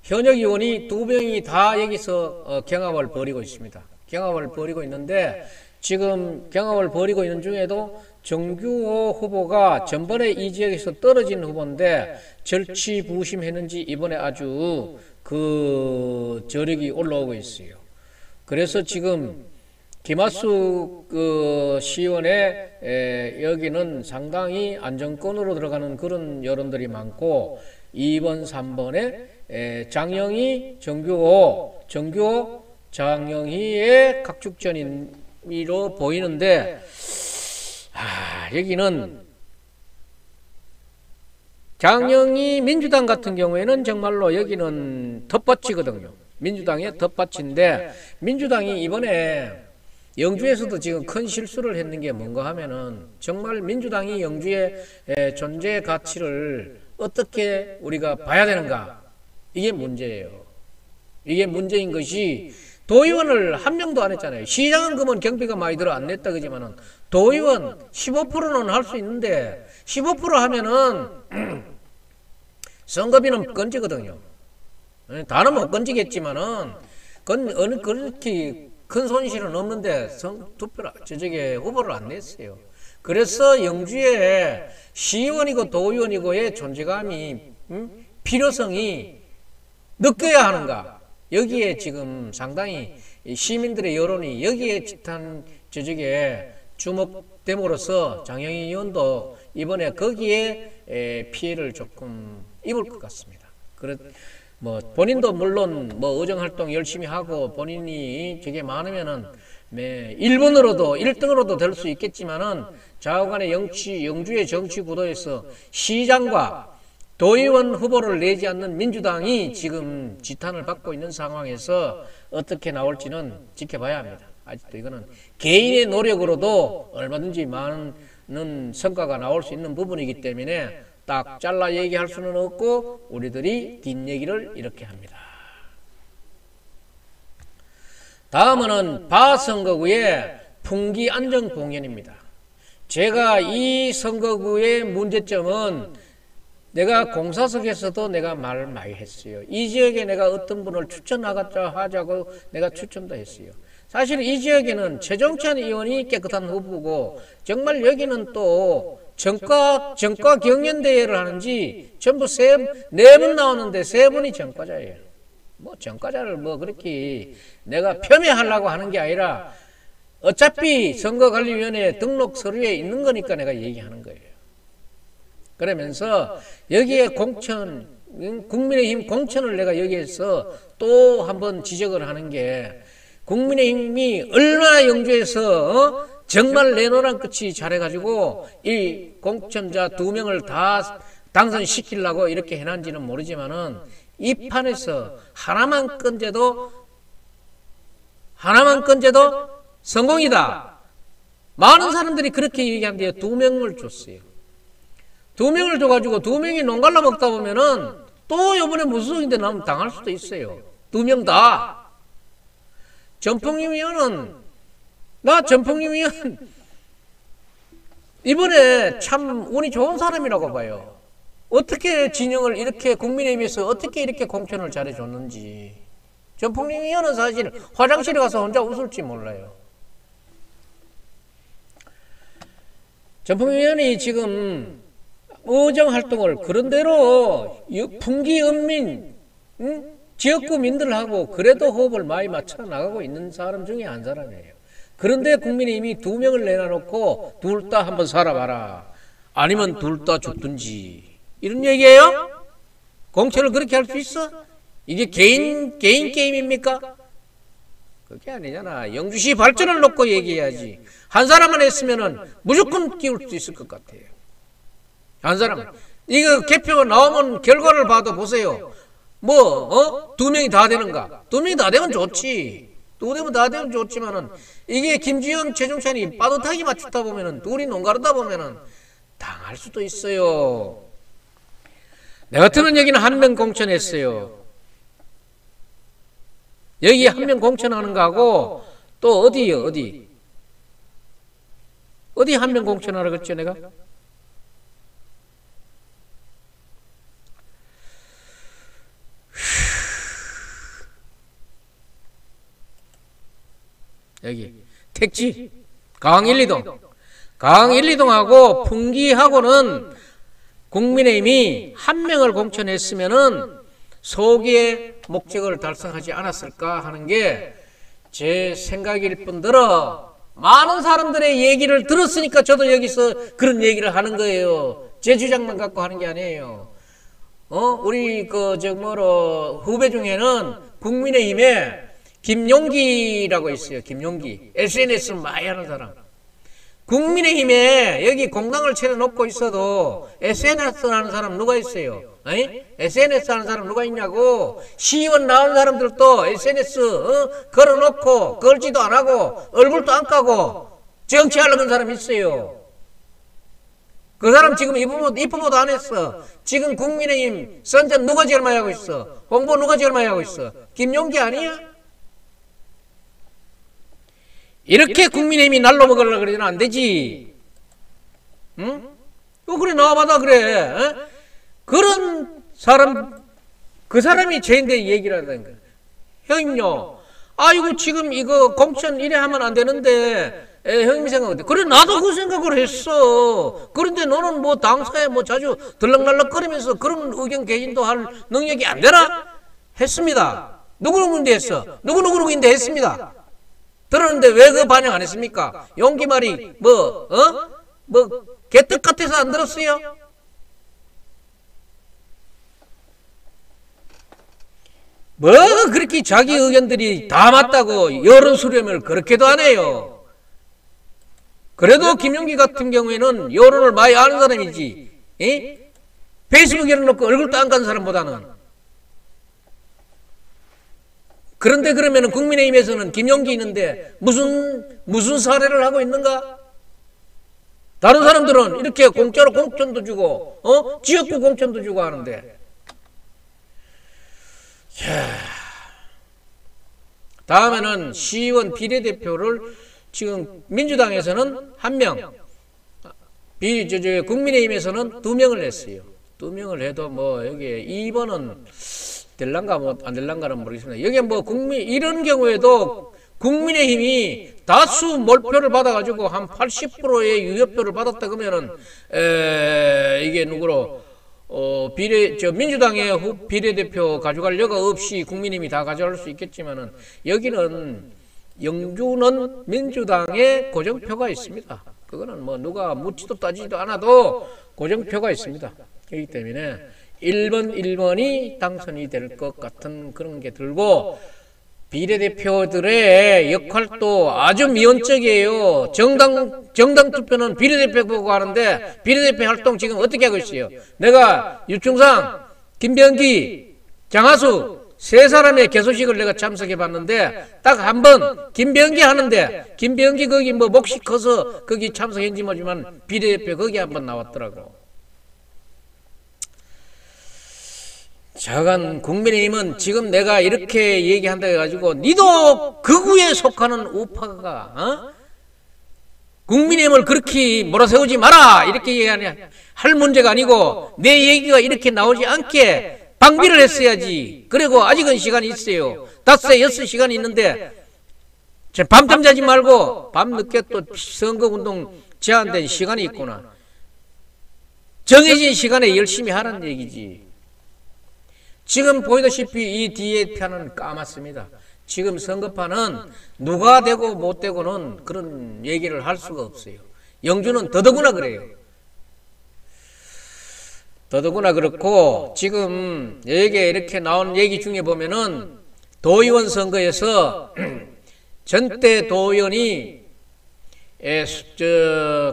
현역 의원이 2명이 다 여기서 경합을 벌이고 있습니다. 경합을 벌이고 있는데 지금 경합을 벌이고 있는 중에도 정규호 후보가 전번에 이 지역에서 떨어진 후보인데 절치부심했는지 이번에 아주 그 저력이 올라오고 있어요. 그래서 지금 김하숙 시의원의 여기는 상당히 안정권으로 들어가는 그런 여론들이 많고 2번, 3번에 장영희, 정규호, 장영희의 각축전이로 보이는데, 여기는 장영희 민주당 같은 경우에는 정말로 여기는 텃밭이거든요. 민주당의 텃밭인데, 민주당이 이번에 영주에서도 지금 큰 실수를 했는 게 뭔가 하면은, 정말 민주당이 영주의 존재 가치를 어떻게 우리가 봐야 되는가, 이게 문제예요. 이게 문제인 것이, 도의원을 한 명도 안 했잖아요. 시장은 그러면 경비가 많이 들어 안 냈다 그러지만은, 도의원 15%는 할 수 있는데 15% 하면은 선거비는 건지거든요. 다는 못 건지겠지만은 어느 그렇게 큰 손실은 없는데 투표를 저쪽에 후보를 안 냈어요. 그래서 영주에 시의원이고 도의원이고의 존재감이 필요성이 느껴야 하는가? 여기에 지금 상당히 시민들의 여론이 여기에 짙은 저쪽에 주목됨으로써 장영희 의원도 이번에 거기에 피해를 조금 입을 것 같습니다. 뭐 본인도 물론 뭐 의정 활동 열심히 하고 본인이 저게 많으면은 1번으로도 1등으로도 될 수 있겠지만은 좌우간의 영주의 정치 구도에서 시장과 도의원 후보를 내지 않는 민주당이 지금 지탄을 받고 있는 상황에서 어떻게 나올지는 지켜봐야 합니다. 아직도 이거는 개인의 노력으로도 얼마든지 많은 성과가 나올 수 있는 부분이기 때문에 딱 잘라 얘기할 수는 없고 우리들이 뒷얘기를 이렇게 합니다. 다음은 바선거구의 풍기 안정 공연입니다. 제가 이 선거구의 문제점은 내가 공사석에서도 내가 말을 많이 했어요. 이 지역에 내가 어떤 분을 추천하자고 내가 추천도 했어요. 사실 이 지역에는 최종찬 의원이 깨끗한 후보고 정말 여기는 또 전과 경연대회를 하는지 전부 4분 나오는데 3분이 전과자예요. 뭐 전과자를 뭐 그렇게 내가 폄훼하려고 하는 게 아니라 어차피 선거관리위원회 등록 서류에 있는 거니까 내가 얘기하는 거예요. 그러면서 여기에 국민의힘 공천을 내가 여기에서 또 한번 지적을 하는 게 국민의힘이 얼마나 영주에서 정말 내노란 끝이 잘해가지고 이 공천자 2명을 다 당선시키려고 이렇게 해놨는지는 모르지만은 이 판에서 하나만 건져도 성공이다. 많은 사람들이 그렇게 얘기한대요. 2명을 줬어요. 2명을 줘가지고 2명이 농갈라 먹다 보면은 또 이번에 무소속인데 나면 당할 수도 있어요. 2명 다. 전풍림 의원은 전풍림 의원 이번에 참 운이 좋은 사람이라고 봐요. 어떻게 진영을 이렇게 국민의힘에서 어떻게 이렇게 공천을 잘해줬는지. 전풍림 의원은 사실 화장실에 가서 혼자 웃을지 몰라요. 전풍림 의원이 지금 의정 활동을 그런대로 풍기 은민 지역구민들하고 그래도 호흡을 많이 맞춰 나가고 있는 사람 중에 한 사람이에요. 그런데 국민의힘이 2명을 내놔놓고 둘 다 한번 살아봐라. 아니면 둘 다 죽든지. 이런 얘기예요? 공천을 그렇게 할 수 있어? 이게 개인 게임입니까? 그게 아니잖아. 영주시 발전을 놓고 얘기해야지. 한 사람만 했으면은 무조건 끼울 수 있을 것 같아요. 한 사람. 이거 개표 나오면 결과를 봐도 보세요. 2명이 다 되는가? 2명이 다 되면 좋지. 2명이 다 되면 좋지만은 이게 김주영, 최종찬이 빠듯하게 맞추다 보면은 둘이 농가르다 보면은 당할 수도 있어요. 내 같으면 여기는 1명 공천했어요. 여기 1명 공천하는 거하고 또 어디요? 어디 1명 공천하라 그랬죠 내가? 여기 택지 강 1, 2동하고 풍기하고는 국민의힘이 1명을 공천했으면은 소기의 목적을 달성하지 않았을까 하는 게 제 생각일 뿐더러 많은 사람들의 얘기를 들었으니까 저도 여기서 그런 얘기를 하는 거예요. 제 주장만 갖고 하는 게 아니에요. 우리 후배 중에는 국민의힘에 김용기라고 있어요. 김용기. SNS 많이 하는 사람. 국민의힘에 여기 공당을 차려놓고 있어도 SNS 하는 사람 누가 있어요? SNS 하는 사람 누가 있냐고. 시의원 나온 사람들도 SNS 걸어놓고 걸지도 안 하고 얼굴도 안 까고 정치하려는 사람 있어요. 그 사람 지금 입후보도 안 했어. 지금 국민의힘 선전 누가 제일 많이 하고 있어? 홍보 누가 제일 많이 하고 있어? 김용기 아니야? 이렇게 국민의힘이 날로 먹으려고 그러면 안 되지. 응? 그래, 나와봐라, 그래. 그런 사람, 그 사람이 저한테 얘기를 하는 거야. 형님요, 아이고, 지금 이거 공천 이래 하면 안 되는데, 형님 생각 어때? 그래, 나도 그 생각을 했어. 그런데 너는 뭐 당사에 뭐 자주 들락날락거리면서 그런 의견 개진도 할 능력이 안 되나? 했습니다. 누구누구인데 했어? 누구누구인데 했습니다. 들었는데 왜 그 반영 안 했습니까? 용기 말이 개떡 같아서 안 들었어요? 뭐 그렇게 자기 의견들이 다 맞다고 여론 수렴을 그렇게도 안 해요. 그래도 김용기 같은 경우에는 여론을 많이 아는 사람이지. 페이스북에 놓고 얼굴도 안 간 사람보다는. 그런데 그러면은 국민의힘에서는 김용기 있는데 무슨 사례를 하고 있는가? 다른 사람들은 이렇게 공짜로 공천도 주고 지역구 공천도 주고 하는데. 다음에는 시의원 비례대표를 지금 민주당에서는 1명, 국민의힘에서는 2명을 냈어요. 2명을 해도 뭐 여기에 2번은 될란가 뭐 안 될란가는 모르겠습니다. 여기 뭐 이런 경우에도 국민의힘이 다수 몰표를 받아가지고 한 80%의 유효표를 받았다 그러면은 이게 누구로 민주당의 비례대표 가져갈 여가 없이 국민의힘이 다 가져갈 수 있겠지만은 여기는 영주는 민주당의 고정표가 있습니다. 그거는 뭐 누가 묻지도 따지지도 않아도 고정표가 있습니다. 그렇기 때문에 1번이 당선이 될 것 같은 그런 게 들고, 비례대표들의 역할도 아주 미온적이에요. 정당 투표는 비례대표 보고 하는데 비례대표 활동 지금 어떻게 하고 있어요? 내가 유충상, 김병기, 장하수 세 사람의 개소식을 내가 참석해 봤는데 딱 한 번 김병기 하는데, 김병기 거기 뭐 몫이 커서 거기 참석했는지 모르지만 비례대표 거기 한번 나왔더라고. 자간 국민의힘은 지금 내가 이렇게 얘기한다 해가지고 니도 극우에 속하는 우파가 국민의힘을 그렇게 몰아세우지 마라 이렇게 얘기하냐 할 문제가 아니고, 내 얘기가 이렇게 나오지 않게 방비를 했어야지. 그리고 아직은 시간이 있어요. 5, 6시간이 있는데 밤잠 자지 말고 밤늦게 또 선거운동 제한된 시간이 있구나. 정해진 시간에 열심히 하라는 얘기지. 지금 보이다시피 이 뒤에 편은 까맣습니다. 지금 선거판은 누가 되고 못 되고는 그런 얘기를 할 수가 없어요. 영주는 더더구나 그래요. 더더구나 그렇고, 지금 여기에 이렇게 나온 얘기 중에 보면은 도의원 선거에서 전대 도의원이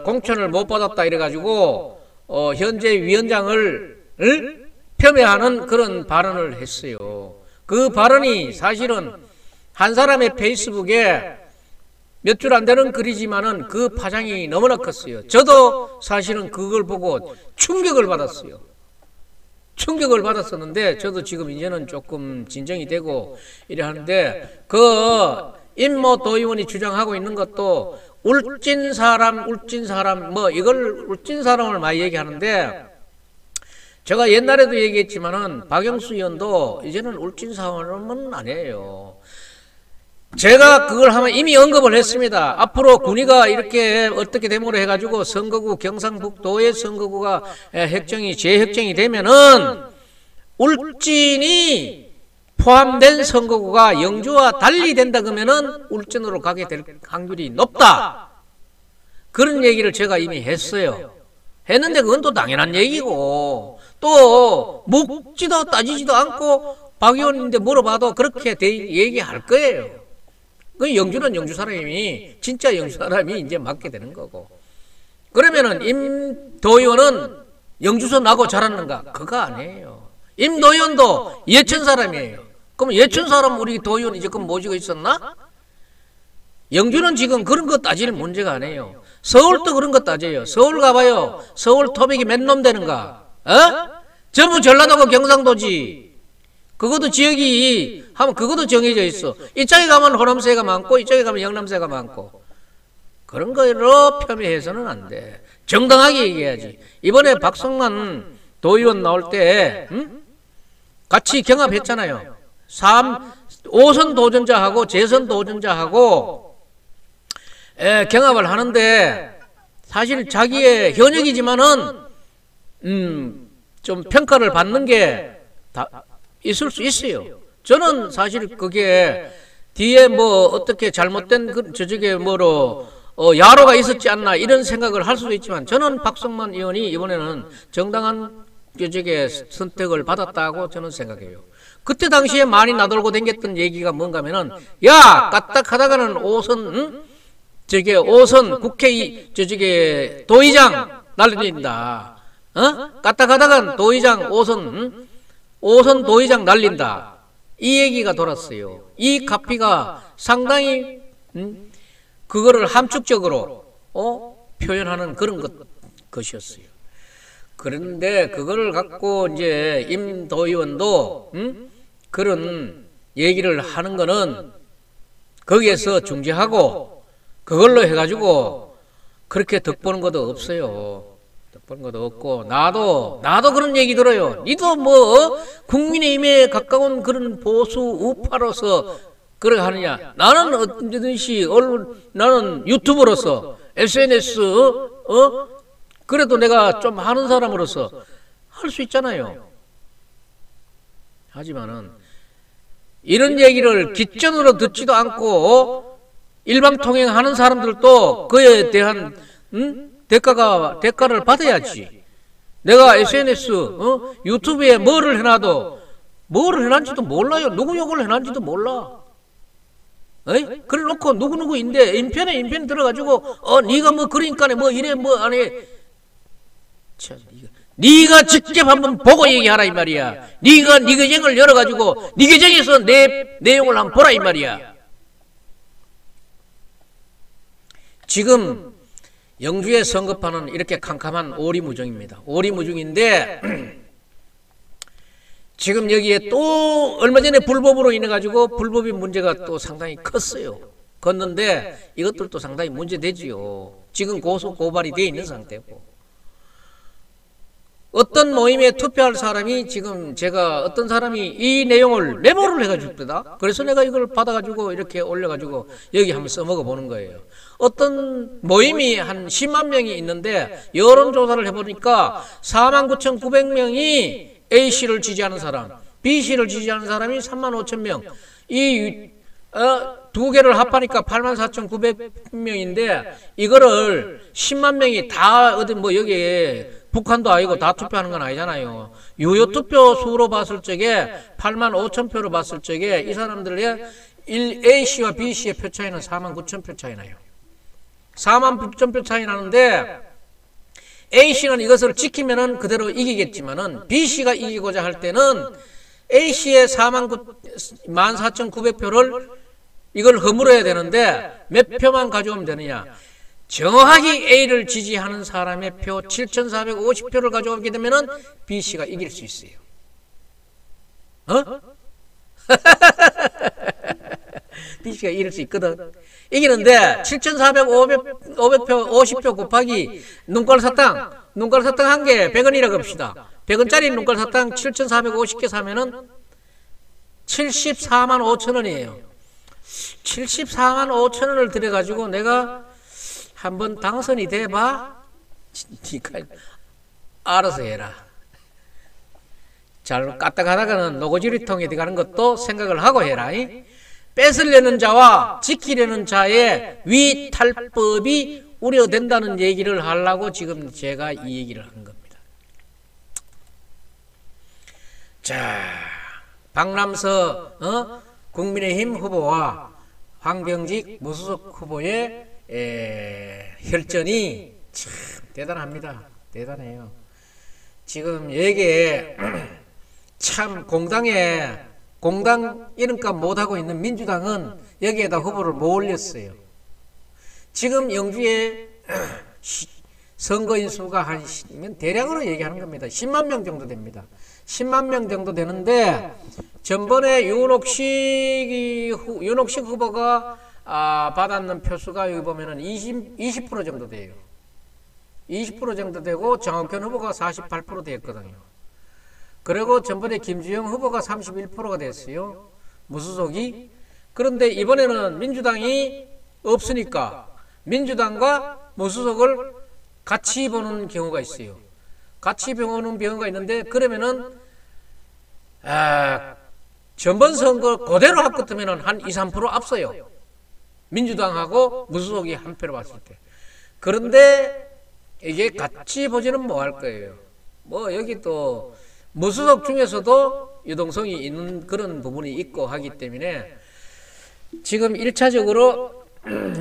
공천을 못 받았다 이래가지고 현재 위원장을 폄훼하는 그런 발언을 했어요. 그 발언이 사실은 한 사람의 페이스북에 몇 줄 안 되는 글이지만은 그 파장이 너무나 컸어요. 저도 사실은 그걸 보고 충격을 받았어요. 충격을 받았었는데, 저도 지금 이제는 조금 진정이 되고 이래 하는데, 그 임모 도의원이 주장하고 있는 것도 울진 사람 뭐 이걸 울진 사람을 많이 얘기하는데, 제가 옛날에도 얘기했지만은 박영수 의원도 이제는 울진 사람은 아니에요. 제가 그걸 하면 이미 언급을 했습니다. 앞으로 군의가 이렇게 어떻게 되므로 해가지고 선거구 경상북도의 선거구가 재획정이 되면은 울진이 포함된 선거구가 영주와 달리 된다 그러면은 울진으로 가게 될 확률이 높다. 그런 얘기를 제가 이미 했어요. 했는데 그건 또 당연한 얘기고, 또 묻지도 따지지도 않고 박 의원인데 물어봐도 그렇게 얘기할 거예요. 그 영주는 영주 사람이, 진짜 영주 사람이 이제 맡게 되는 거고. 그러면은 임도 의원은 영주서 나고 자랐는가? 그거 아니에요. 임도 의원도 예천 사람이에요. 그럼 예천 사람 우리 도 의원 이제 그럼 모시고 있었나? 영주는 지금 그런 거 따질 문제가 아니에요. 서울도 그런 거 따져요. 서울 가봐요. 서울 토백이 몇 놈 되는가? 전부 전라도고 경상도지. 그것도 지역이 하면 그것도 정해져 있어. 이쪽에 가면 호남새가 많고 이쪽에 가면 영남새가 많고. 그런 거로 폄훼해서는 안 돼. 정당하게 얘기해야지. 이번에 박성만 도의원 나올 때 같이 경합했잖아요. 5선 도전자하고 재선 도전자하고 경합을 하는데 사실 자기의 현역이지만은 좀 평가를 받는 게 다 있을 수 있어요. 저는 사실 그게 뒤에 뭐 어떻게 잘못된 저쪽에 뭐로 야로가 있었지 않나 이런 생각을 할 수도 있지만 저는 박성만 의원이 이번에는 정당한 저쪽에 선택을 받았다고 저는 생각해요. 그때 당시에 많이 나돌고 댕겼던 얘기가 뭔가 하면은 야 까딱하다가는 5선 저게 5선 국회 저쪽에 도의장 날린다. 까딱하다간 도의장 5선 도의장 날린다. 이 얘기가 돌았어요. 이 카피가 상당히 그거를 함축적으로 표현하는 그런 것이었어요. 그런데 그거를 갖고 이제 임 도의원도 그런 얘기를 하는 거는 거기에서 중재하고 그걸로 해가지고 그렇게 덕보는 것도 없어요. 덕보는 것도 없고 나도 그런 얘기 들어요. 니도 뭐 국민의힘에 가까운 그런 보수 우파로서 그렇게 하느냐. 나는 언제든지 나는 유튜버로서 SNS 그래도 내가 좀 하는 사람으로서 할 수 있잖아요. 하지만은 이런 얘기를 깃전으로 듣지도 않고 일방통행하는 사람들도 그에 대한 대가를 받아야지. 내가 SNS 유튜브에 뭐를 해놔도 뭐를 해놨는지도 몰라요. 누구 욕을 해놨는지도 몰라. 그래 놓고 누구누구인데 인편 들어가지고 네가 뭐 그러니까 뭐 이래 뭐 안해. 참 네가 직접 한번 보고 얘기하라 이 말이야. 네가 네 계정을 열어가지고 네 계정에서 내 내용을 한번 보라 이 말이야. 지금 영주의 선거판은 이렇게 캄캄한 오리무중입니다. 오리무중인데 지금 여기에 또 얼마 전에 불법으로 인해 가지고 불법의 문제가 또 상당히 컸어요. 컸는데 이것들도 상당히 문제되지요. 지금 고소 고발이 돼 있는 상태고. 어떤 모임에 투표할 사람이 지금 제가 어떤 사람이 이 내용을 메모를 해가지고 줍니다. 그래서 내가 이걸 받아가지고 이렇게 올려가지고 여기 한번 써먹어 보는 거예요. 어떤 모임이 한 10만 명이 있는데 여론조사를 해보니까 49,900명이 A씨를 지지하는 사람, B씨를 지지하는 사람이 35,000명. 이 두 개를 합하니까 84,900명인데 이거를 10만 명이 다 어디 뭐 여기에 북한도 아니고 다 투표하는 건 아니잖아요. 유효 투표 수로 봤을 적에 85,000표로 봤을 적에 이 사람들의 A씨와 B씨의 표 차이는 49,000표 차이 나요. 49,000표 차이 나는데 A씨는 이것을 지키면은 그대로 이기겠지만은 B씨가 이기고자 할 때는 A씨의 14,900표를 이걸 허물어야 되는데 몇 표만 가져오면 되느냐. 정확히 A를 지지하는 사람의 표 7,450표를 가져오게 되면은 B씨가 이길 수 있어요. B씨가 이길 수 있거든. 이기는데 7,450표 50표 곱하기 눈깔 사탕 한 개 100원이라고 합시다. 100원짜리 눈깔 사탕 7,450개 사면은 74만 5천 원이에요. 74만 5천 원을 들여가지고 내가 한번 당선이 돼봐? 니가 알아서 해라. 잘 까딱하다가는 노고지리통에 들어가는 것도 생각을 하고 해라. 뺏으려는 자와 지키려는 자의 위탈법이 우려된다는 얘기를 하려고 지금 제가 이 얘기를 한 겁니다. 자, 박남서 국민의힘 후보와 황병직 무소속 후보의 혈전이 참 대단합니다. 대단해요. 지금 여기에 참 공당 이름값 못하고 있는 민주당은 여기에다 후보를 못 올렸어요. 지금 영주에 선거인 수가 한 대략으로 얘기하는 겁니다. 10만 명 정도 됩니다. 10만 명 정도 되는데 전번에 윤옥식 후보가 받았는 표수가 여기 보면은 20% 정도 돼요. 20% 정도 되고 정옥현 후보가 48% 됐거든요. 그리고 전번에 김주영 후보가 31%가 됐어요. 무소속이. 그런데 이번에는 민주당이 없으니까 민주당과 무소속을 같이 보는 경우가 있어요. 같이 보는 경우가 있는데 그러면은 전번 선거 그대로 합것하면은 한 2~3% 앞서요. 민주당하고 무소속이 한 표로 봤을 때. 그런데 이게 같이 보지는 못할 거예요. 뭐 여기 또 무소속 중에서도 유동성이 있는 그런 부분이 있고 하기 때문에 지금 1차적으로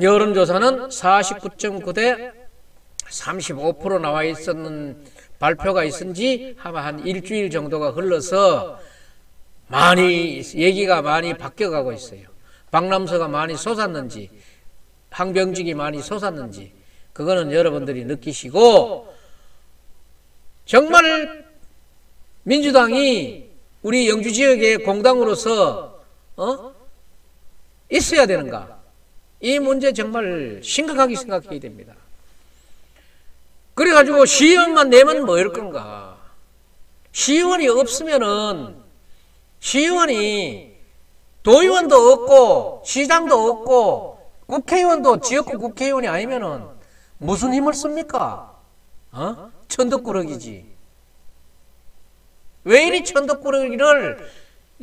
여론조사는 49.9대 35% 나와 있었는 발표가 있은지 아마 한 일주일 정도가 흘러서 얘기가 많이 바뀌어가고 있어요. 박남서가 많이 솟았는지 황병직이 많이 솟았는지 그거는 여러분들이 느끼시고 정말 민주당이 우리 영주 지역의 공당으로서 있어야 되는가? 이 문제 정말 심각하게 생각해야 됩니다. 그래가지고 시의원만 내면 뭐일 건가? 시의원이 없으면은 시의원이 도의원도 없고 시장도 없고 국회의원도 지역구 국회의원이 아니면은 무슨 힘을 씁니까? 천덕꾸러기지. 왜 이리 천덕꾸러기를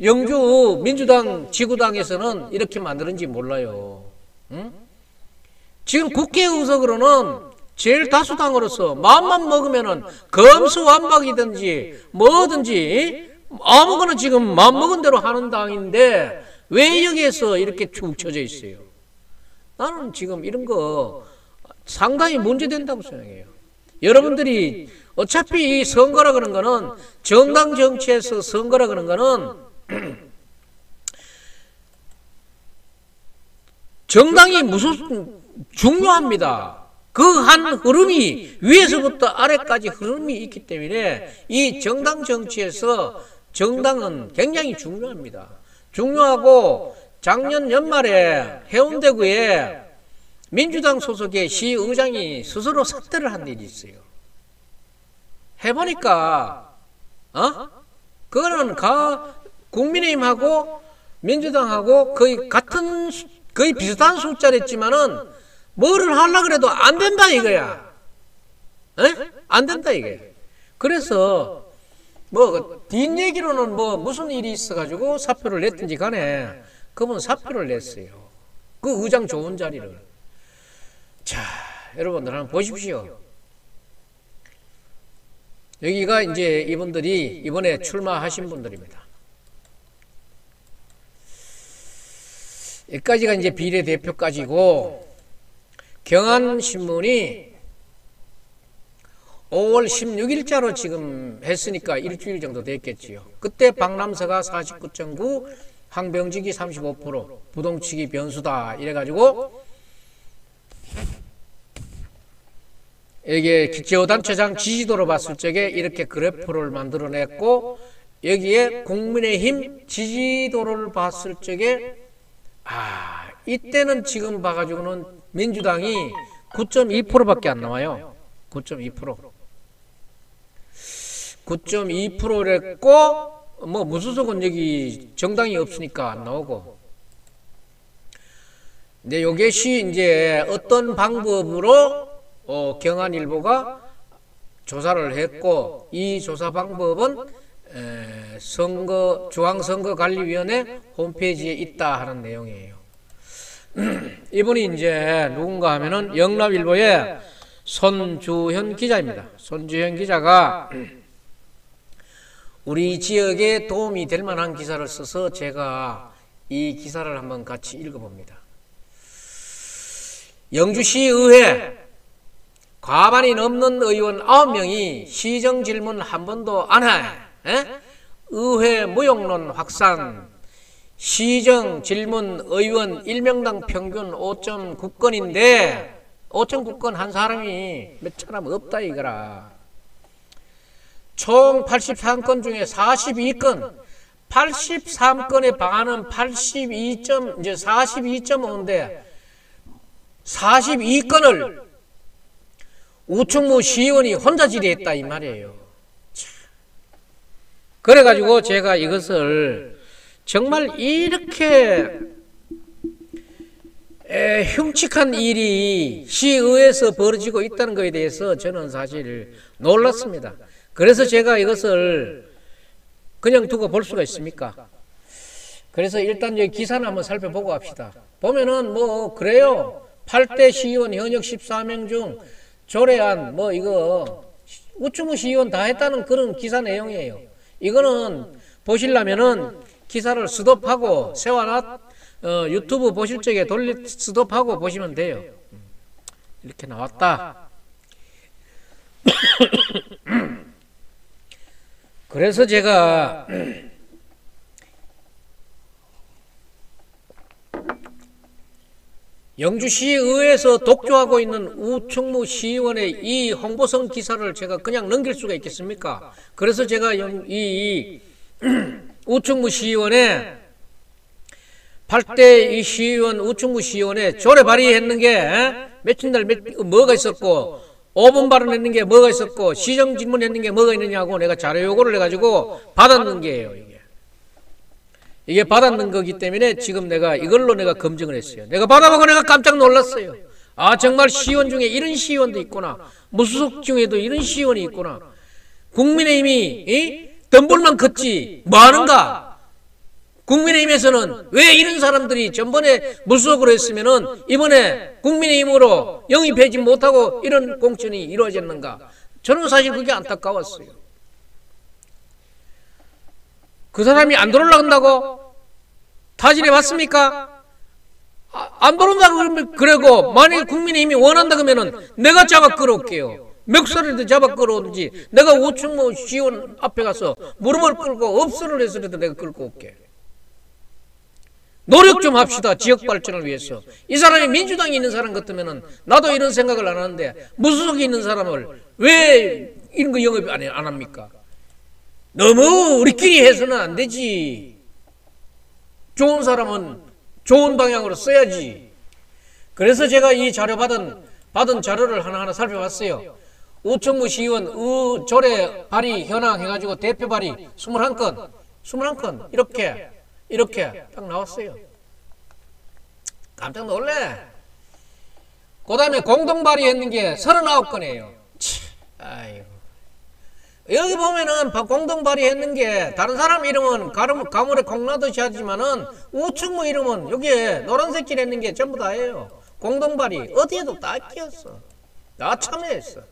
영주 민주당 지구당에서는 이렇게 만드는지 몰라요. 응? 지금 국회 의석으로는 제일 다수당으로서 마음만 먹으면은 검수완박이든지 뭐든지 아무거나 지금 마음먹은 대로 하는 당인데 왜 여기에서 이렇게 축 처져 있어요? 나는 지금 이런 거 상당히 문제된다고 생각해요. 여러분들이 어차피 이 선거라 그런 거는 정당 정치에서 선거라 그런 거는 정당이 무슨 중요합니다. 그 한 흐름이 위에서부터 아래까지 흐름이 있기 때문에 이 정당 정치에서 정당은 굉장히 중요합니다. 중요하고 작년 연말에 해운대구에 민주당 소속의 시의장이 스스로 사퇴를 한 일이 있어요. 해보니까 그거는 국민의힘하고 민주당하고 거의 비슷한 숫자랬지만은 뭐를 하려고 해도 안 된다 이거야. 안 된다 이게. 그래서 뭐 뒷얘기로는 뭐 무슨 일이 있어가지고 사표를 냈든지 간에 그분 사표를 냈어요. 그 의장 좋은 자리를. 자, 여러분들 한번 보십시오. 여기가 이제 이분들이 이번에 출마하신 분들입니다. 여기까지가 이제 비례대표까지고 경안신문이 5월 16일자로 지금 했으니까 일주일 정도 됐겠지요. 그때 박남서가 49.9, 황병직이 35%, 부동치기 변수다 이래가지고 이게 기초단체장 지지도로 봤을 적에 이렇게 그래프를 만들어냈고 여기에 국민의힘 지지도를 봤을 적에 이때는 지금 봐가지고는 민주당이 9.2%밖에 안 나와요. 9.2%. 9.2%랬고 뭐 무소속은 여기 정당이 없으니까 안 나오고. 근데 요것이 이제 어떤 방법으로 경안일보가 조사를 했고 이 조사 방법은 중앙선거관리위원회 홈페이지에 있다 하는 내용이에요. 이분이 이제 누군가 하면은 우리 지역에 도움이 될 만한 기사를 써서 제가 이 기사를 한번 같이 읽어봅니다. 영주시의회 과반이 넘는 의원 9명이 시정 질문 한 번도 안 해. 의회 무용론 확산. 시정 질문 의원 1명당 평균 5.9건인데 5.9건 한 사람이 몇 사람 없다 이거라. 총 83건 중에 42건 83건의 방안은 42.5인데 42건을 우충무 시의원이 혼자 질의했다 이 말이에요. 그래가지고 제가 이것을 정말 이렇게 흉측한 일이 시의회에서 벌어지고 있다는 것에 대해서 저는 사실 놀랐습니다. 그래서 제가 이것을 그냥 두고 볼 수가 있습니까? 그래서 일단 여기 기사를 한번 살펴보고 합시다. 보면은 뭐 그래요. 8대 시의원 현역 14명 중 조례안 이거 우충무 시의원 다 했다는 그런 기사 내용이에요. 이거는 보시려면은 기사를 스톱하고 세워놨 유튜브 보실 적에 스톱하고 보시면 돼요. 이렇게 나왔다. 그래서 제가 영주시의회에서 독주하고 있는 우충무 시의원의 이 홍보성 기사를 제가 그냥 넘길 수가 있겠습니까? 그래서 제가 이 우충무 시의원의 8대 이 시의원 우충무 시의원의 조례 발의했는 게 며칠 날 뭐가 있었고 5분 발언했는 게 뭐가 있었고 시정 질문했는 게 뭐가 있느냐고 내가 자료 요구를 해가지고 받았는 게예요. 이게 받았는 거기 때문에 지금 내가 이걸로 내가 검증을 했어요. 내가 받아보고 내가 깜짝 놀랐어요. 아 정말 시의원 중에 이런 시의원도 있구나. 무소속 중에도 이런 시의원이 있구나. 국민의힘이 덤불만 컸지 뭐 하는가? 국민의힘에서는 왜 이런 사람들이 전번에 무소속으로 했으면은 이번에 국민의힘으로 영입하지 못하고 이런 공천이 이루어졌는가? 저는 사실 그게 안타까웠어요. 그 사람이 안 들어올라간다고 타진해 봤습니까? 안 들어온다고 그러고 만약에 국민의힘이 원한다 그러면은 내가 잡아 끌어올게요. 멱살에도 잡아 끌어오든지 내가 우충무 시의원 앞에 가서 무릎을 꿇고 업소를 해서라도 내가 끌고 올게. 노력 좀 합시다. 지역 발전을 위해서. 이 사람이 민주당에 있는 사람 같으면은 나도 이런 생각을 안 하는데 무소속에 있는 사람을 왜 이런 거 영업 안 합니까? 너무 우리끼리 해서는 안 되지. 좋은 사람은 좋은 방향으로 써야지. 그래서 제가 이 자료 받은 자료를 하나하나 살펴봤어요. 우충무 시의원 조례 발의 현황 해가지고 대표 발의 21건 이렇게 딱 나왔어요. 깜짝 놀래. 그 다음에 공동 발의했는 게 39건이에요. 아이고. 여기 보면은 공동 발의했는 게 다른 사람 이름은 가물에 콩나듯이 하지만은 우충무 이름은 여기에 노란색 길 했는 게 전부 다예요. 공동 발의 어디에도 다 끼었어. 다 참여했어.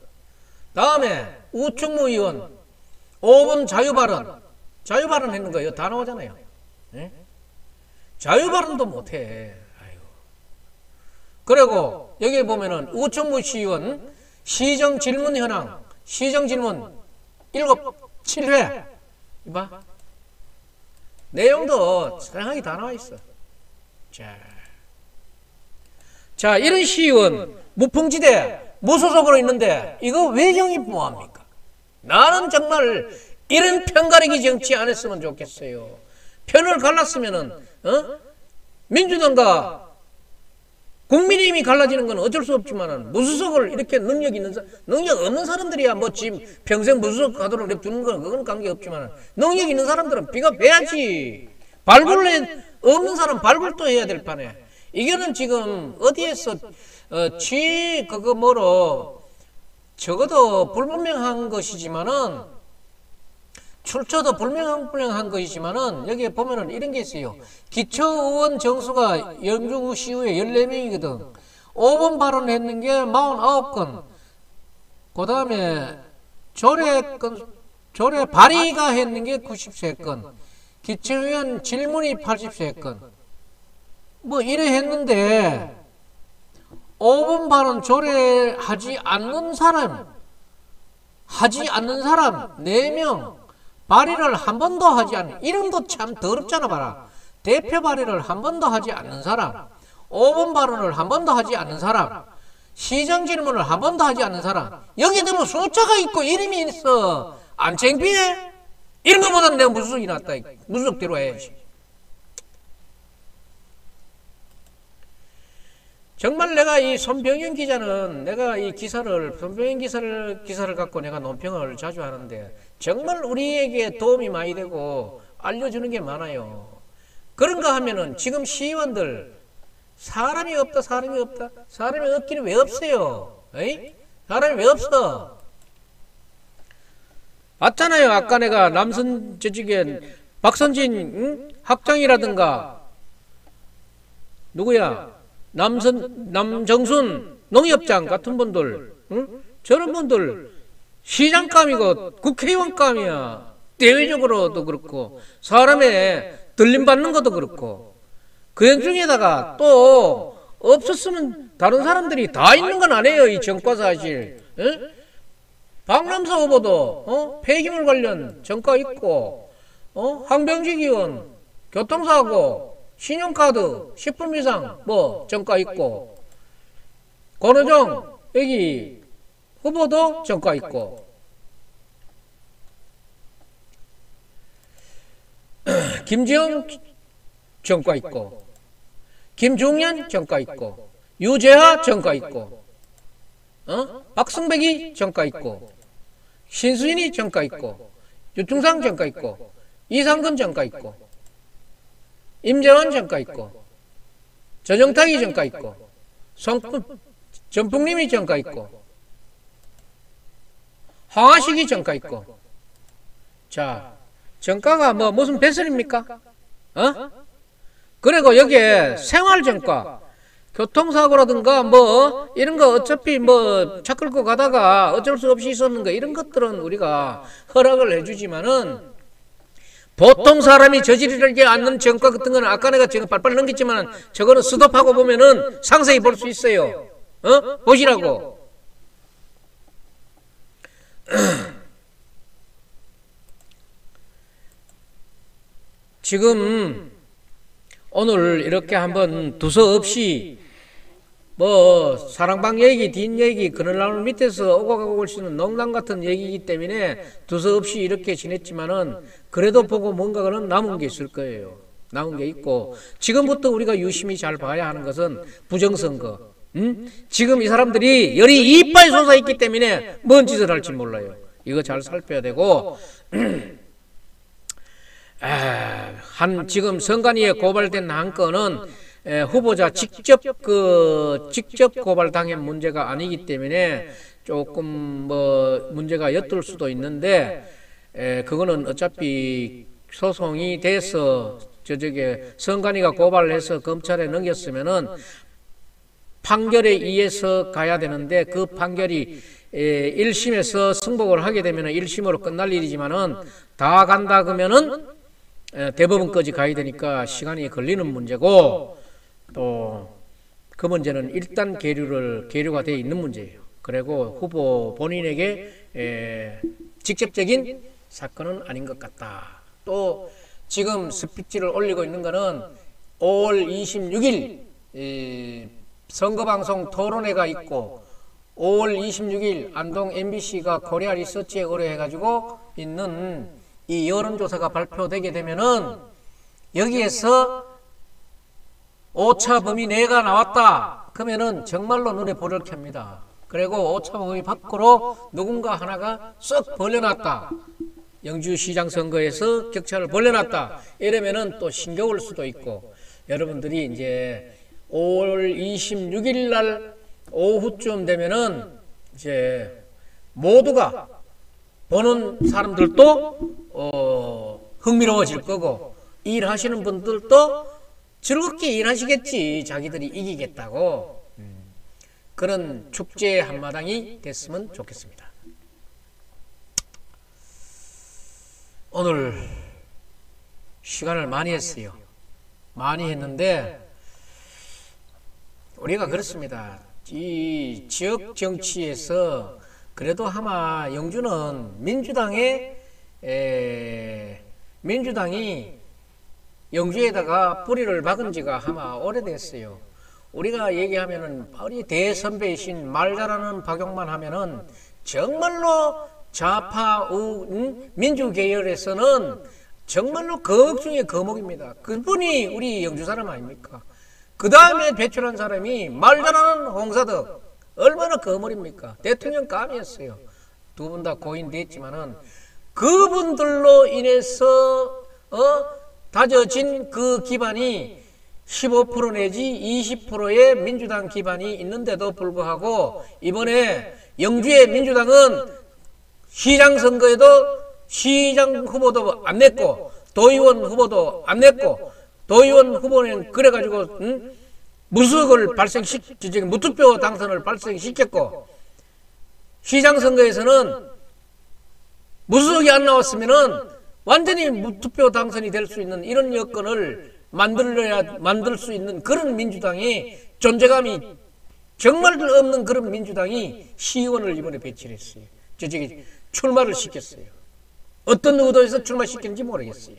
다음에 우충무 의원 5분 자유발언 했는 거예요. 다 나오잖아요. 네? 자유발언도 못해. 아이고. 그리고 여기 보면은 우충무 시의원 시정 질문 현황 시정 질문 7회 이봐 내용도 다양하게 다 나와 있어. 자 이런 시의원 무풍지대 무소속으로 있는데 이거 왜 영입 뭐합니까? 나는 정말 이런 편가르기 정치 안 했으면 좋겠어요. 편을 갈랐으면은 민주당과 국민의힘이 갈라지는 건 어쩔 수 없지만은 무소속을 이렇게 능력 없는 사람들이야 뭐 지금 평생 무소속 가도록 냅두는 건 그건 관계 없지만은 능력 있는 사람들은 비겁해야지. 발굴 없는 사람 발굴도 해야 될 판에 이거는 지금 어디에서 적어도 불분명한 것이지만은 출처도 불명한 것이지만은 여기에 보면은 이런 게 있어요. 기초의원 정수가 영주시의회 14명이거든. 5번 발언했는 게 49건. 그 다음에 조례건 조례 발의가 했는 게 93건, 기초의원 질문이 83건, 뭐 이래 했는데 5분 발언 조례하지 않는 사람 4명 발의를 한 번도 하지 않는, 이런 거 참 더럽잖아. 봐라. 대표 발의를 한 번도 하지 않는 사람, 5분 발언을 한 번도 하지 않는 사람, 시정 질문을 한 번도 하지 않는 사람, 여기 들면 숫자가 있고 이름이 있어. 안 창피해? 이런 거보다는 내가 무수석이 낫다. 무수석대로 해야지. 정말 내가 이 손병현 기자는, 내가 이 손병현 기사를 갖고 내가 논평을 자주 하는데 정말 우리에게 도움이 많이 되고 알려주는 게 많아요. 그런가 하면은 지금 시의원들 사람이 없다. 사람이 없기는 왜 없어요? 에이? 사람이 왜 없어? 맞잖아요. 아까 내가 박선진 학장이라든가 누구야? 남정순 농협장 같은 분들, 저런 분들 시장감이고 국회의원감이야. 대외적으로도 그렇고 사람의 들림받는 것도 그렇고, 그 중에다가 또 없었으면 다른 사람들이 다 있는 건 아니에요. 이 정과 사실. 박남서 후보도 폐기물 관련 정과 있고, 황병직 의원 교통사고 신용카드 10분 이상 뭐 정가 있고, 권호정 여기 후보도 정가 있고, 김지영 정가 있고, 김중현 정가 있고, 유재하 정가 있고, 박승백이 정가 있고, 신수인이 정가 있고, 유충상 정가 있고, 이상근 정가 있고, 임재원 정가 있고, 전영탁이 정가 있고, 전풍림이 정가 있고, 황하식이 정가 있고. 자, 정가가 뭐 무슨 배설입니까? 그리고 여기에 생활정가, 교통사고라든가 뭐 이런 거 어차피 뭐 차 끌고 가다가 어쩔 수 없이 있었는 거, 이런 것들은 우리가 허락을 해주지만은 보통 사람이 저지르지 않는 정가 같은 거는 아까 내가 지금 빨빨 넘겼지만 저거는 스톱하고 보면은 상세히 볼 수 있어요. 보시라고. 지금 오늘 이렇게 한번 두서없이 뭐 사랑방 얘기, 뒷얘기, 그늘나무 밑에서 오고 가고 올 수 있는 농담 같은 얘기이기 때문에 두서없이 이렇게 지냈지만은 그래도 보고 뭔가는 남은 게 있을 거예요. 남은 게 있고, 지금부터 우리가 유심히 잘 봐야 하는 것은 부정선거. 지금 이 사람들이 열이 이빨 솟아있기 때문에 뭔 짓을 할지 몰라요. 이거 잘 살펴야 되고, 지금 선관위에 고발된 한 건은 후보자 직접 고발당한 문제가 아니기 때문에 조금 뭐 문제가 옅을 수도 있는데, 그거는 어차피 소송이 돼서 저쪽에 선관위가 고발을 해서 검찰에 넘겼으면은 판결에 의해서 가야 되는데, 그 판결이 1심에서 승복을 하게 되면 1심으로 끝날 일이지만은 다 간다 그러면은 대법원까지 가야 되니까 시간이 걸리는 문제고, 또 그 문제는 일단 계류가 되어 있는 문제예요. 그리고 후보 본인에게 직접적인 사건은 아닌 것 같다. 또 지금 스피치를 올리고 있는 거는 5월 26일 선거방송 토론회가 있고, 5월 26일 안동 MBC가 코리아 리서치에 의뢰해가지고 있는 이 여론조사가 발표되게 되면은 여기에서 오차 범위 내가 나왔다 그러면은 정말로 눈에 불을 켭니다. 그리고 오차 범위 밖으로 누군가 하나가 썩 벌려놨다, 영주시장 선거에서 격차를 벌려놨다 이러면은 또 신겨울 수도 있고, 여러분들이 이제 5월 26일 날 오후쯤 되면은 이제 모두가 보는 사람들도 흥미로워질 거고, 일하시는 분들도 즐겁게 일하시겠지. 자기들이 이기겠다고. 그런 축제의 한마당이 됐으면 좋겠습니다. 오늘 시간을 많이 했어요. 많이 했는데 우리가 그렇습니다. 이 지역 정치에서 그래도 아마 영주는 민주당이 영주에다가 뿌리를 박은 지가 아마 오래됐어요. 우리가 얘기하면은 우리 대선배이신 말 잘하는 박용만 하면은 정말로 좌파 민주 계열에서는 정말로 거목 중에 거목입니다. 그분이 우리 영주 사람 아닙니까? 그 다음에 배출한 사람이 말 잘하는 홍사덕, 얼마나 거물입니까? 대통령 감이었어요. 두 분 다 고인됐지만은 그분들로 인해서 다져진 그 기반이 15% 내지 20%의 민주당 기반이 있는데도 불구하고 이번에 영주의 민주당은 시장 선거에도 시장 후보도 안 냈고 도의원 후보도 안 냈고 도의원 후보는 그래가지고 무수익을 무투표 당선을 발생시켰고 시장 선거에서는 무수익이 안 나왔으면은 완전히 무투표 당선이 될 수 있는 이런 여건을 만들 수 있는 그런 민주당이 존재감이 정말 없는 그런 민주당이 시의원을 이번에 배치를 했어요. 저기 출마를 시켰어요. 어떤 의도에서 출마시켰는지 모르겠어요.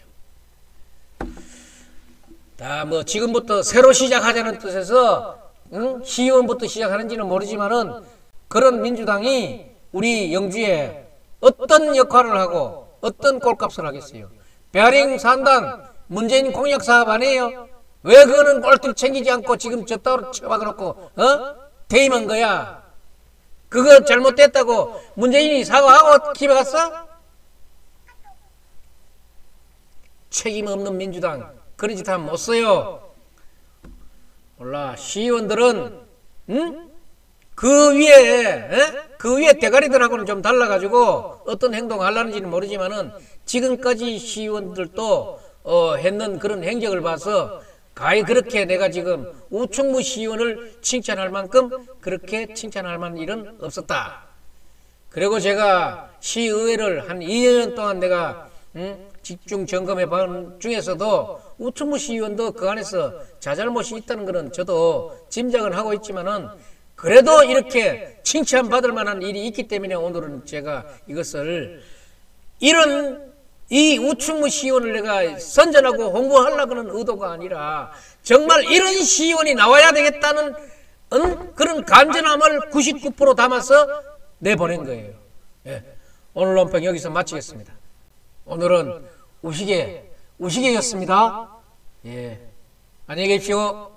다 뭐 지금부터 새로 시작하자는 뜻에서 시의원부터 시작하는지는 모르지만은 그런 민주당이 우리 영주에 어떤 역할을 하고 어떤 꼴값을 하겠어요. 베어링 산단 문재인 공약 사업 아니에요? 왜 그거는 꼴등 챙기지 않고 지금 저 따로 쳐박아놓고 퇴임한 거야? 그거 잘못됐다고 문재인이 사과하고 집에 갔어? 책임 없는 민주당 그런 짓 하면 못 써요. 몰라. 시의원들은 그 위에 대가리들하고는 좀 달라가지고 어떤 행동을 하려는지는 모르지만은 지금까지 시의원들도 했는 그런 행적을 봐서 가히 그렇게 내가 지금 우충무 시의원을 칭찬할 만큼 그렇게 칭찬할 만한 일은 없었다. 그리고 제가 시의회를 한 2년 동안 내가 집중 점검해 본 중에서도 우충무 시의원도 그 안에서 자잘못이 있다는 것은 저도 짐작은 하고 있지만은 그래도 이렇게 칭찬받을 만한 일이 있기 때문에 오늘은 제가 이것을 이 우충무 시의원을 내가 선전하고 홍보하려고 하는 의도가 아니라 정말 이런 시의원이 나와야 되겠다는 그런 간절함을 99% 담아서 내보낸 거예요. 예. 오늘 논평 여기서 마치겠습니다. 오늘은 우시개였습니다. 예. 안녕히 계십시오.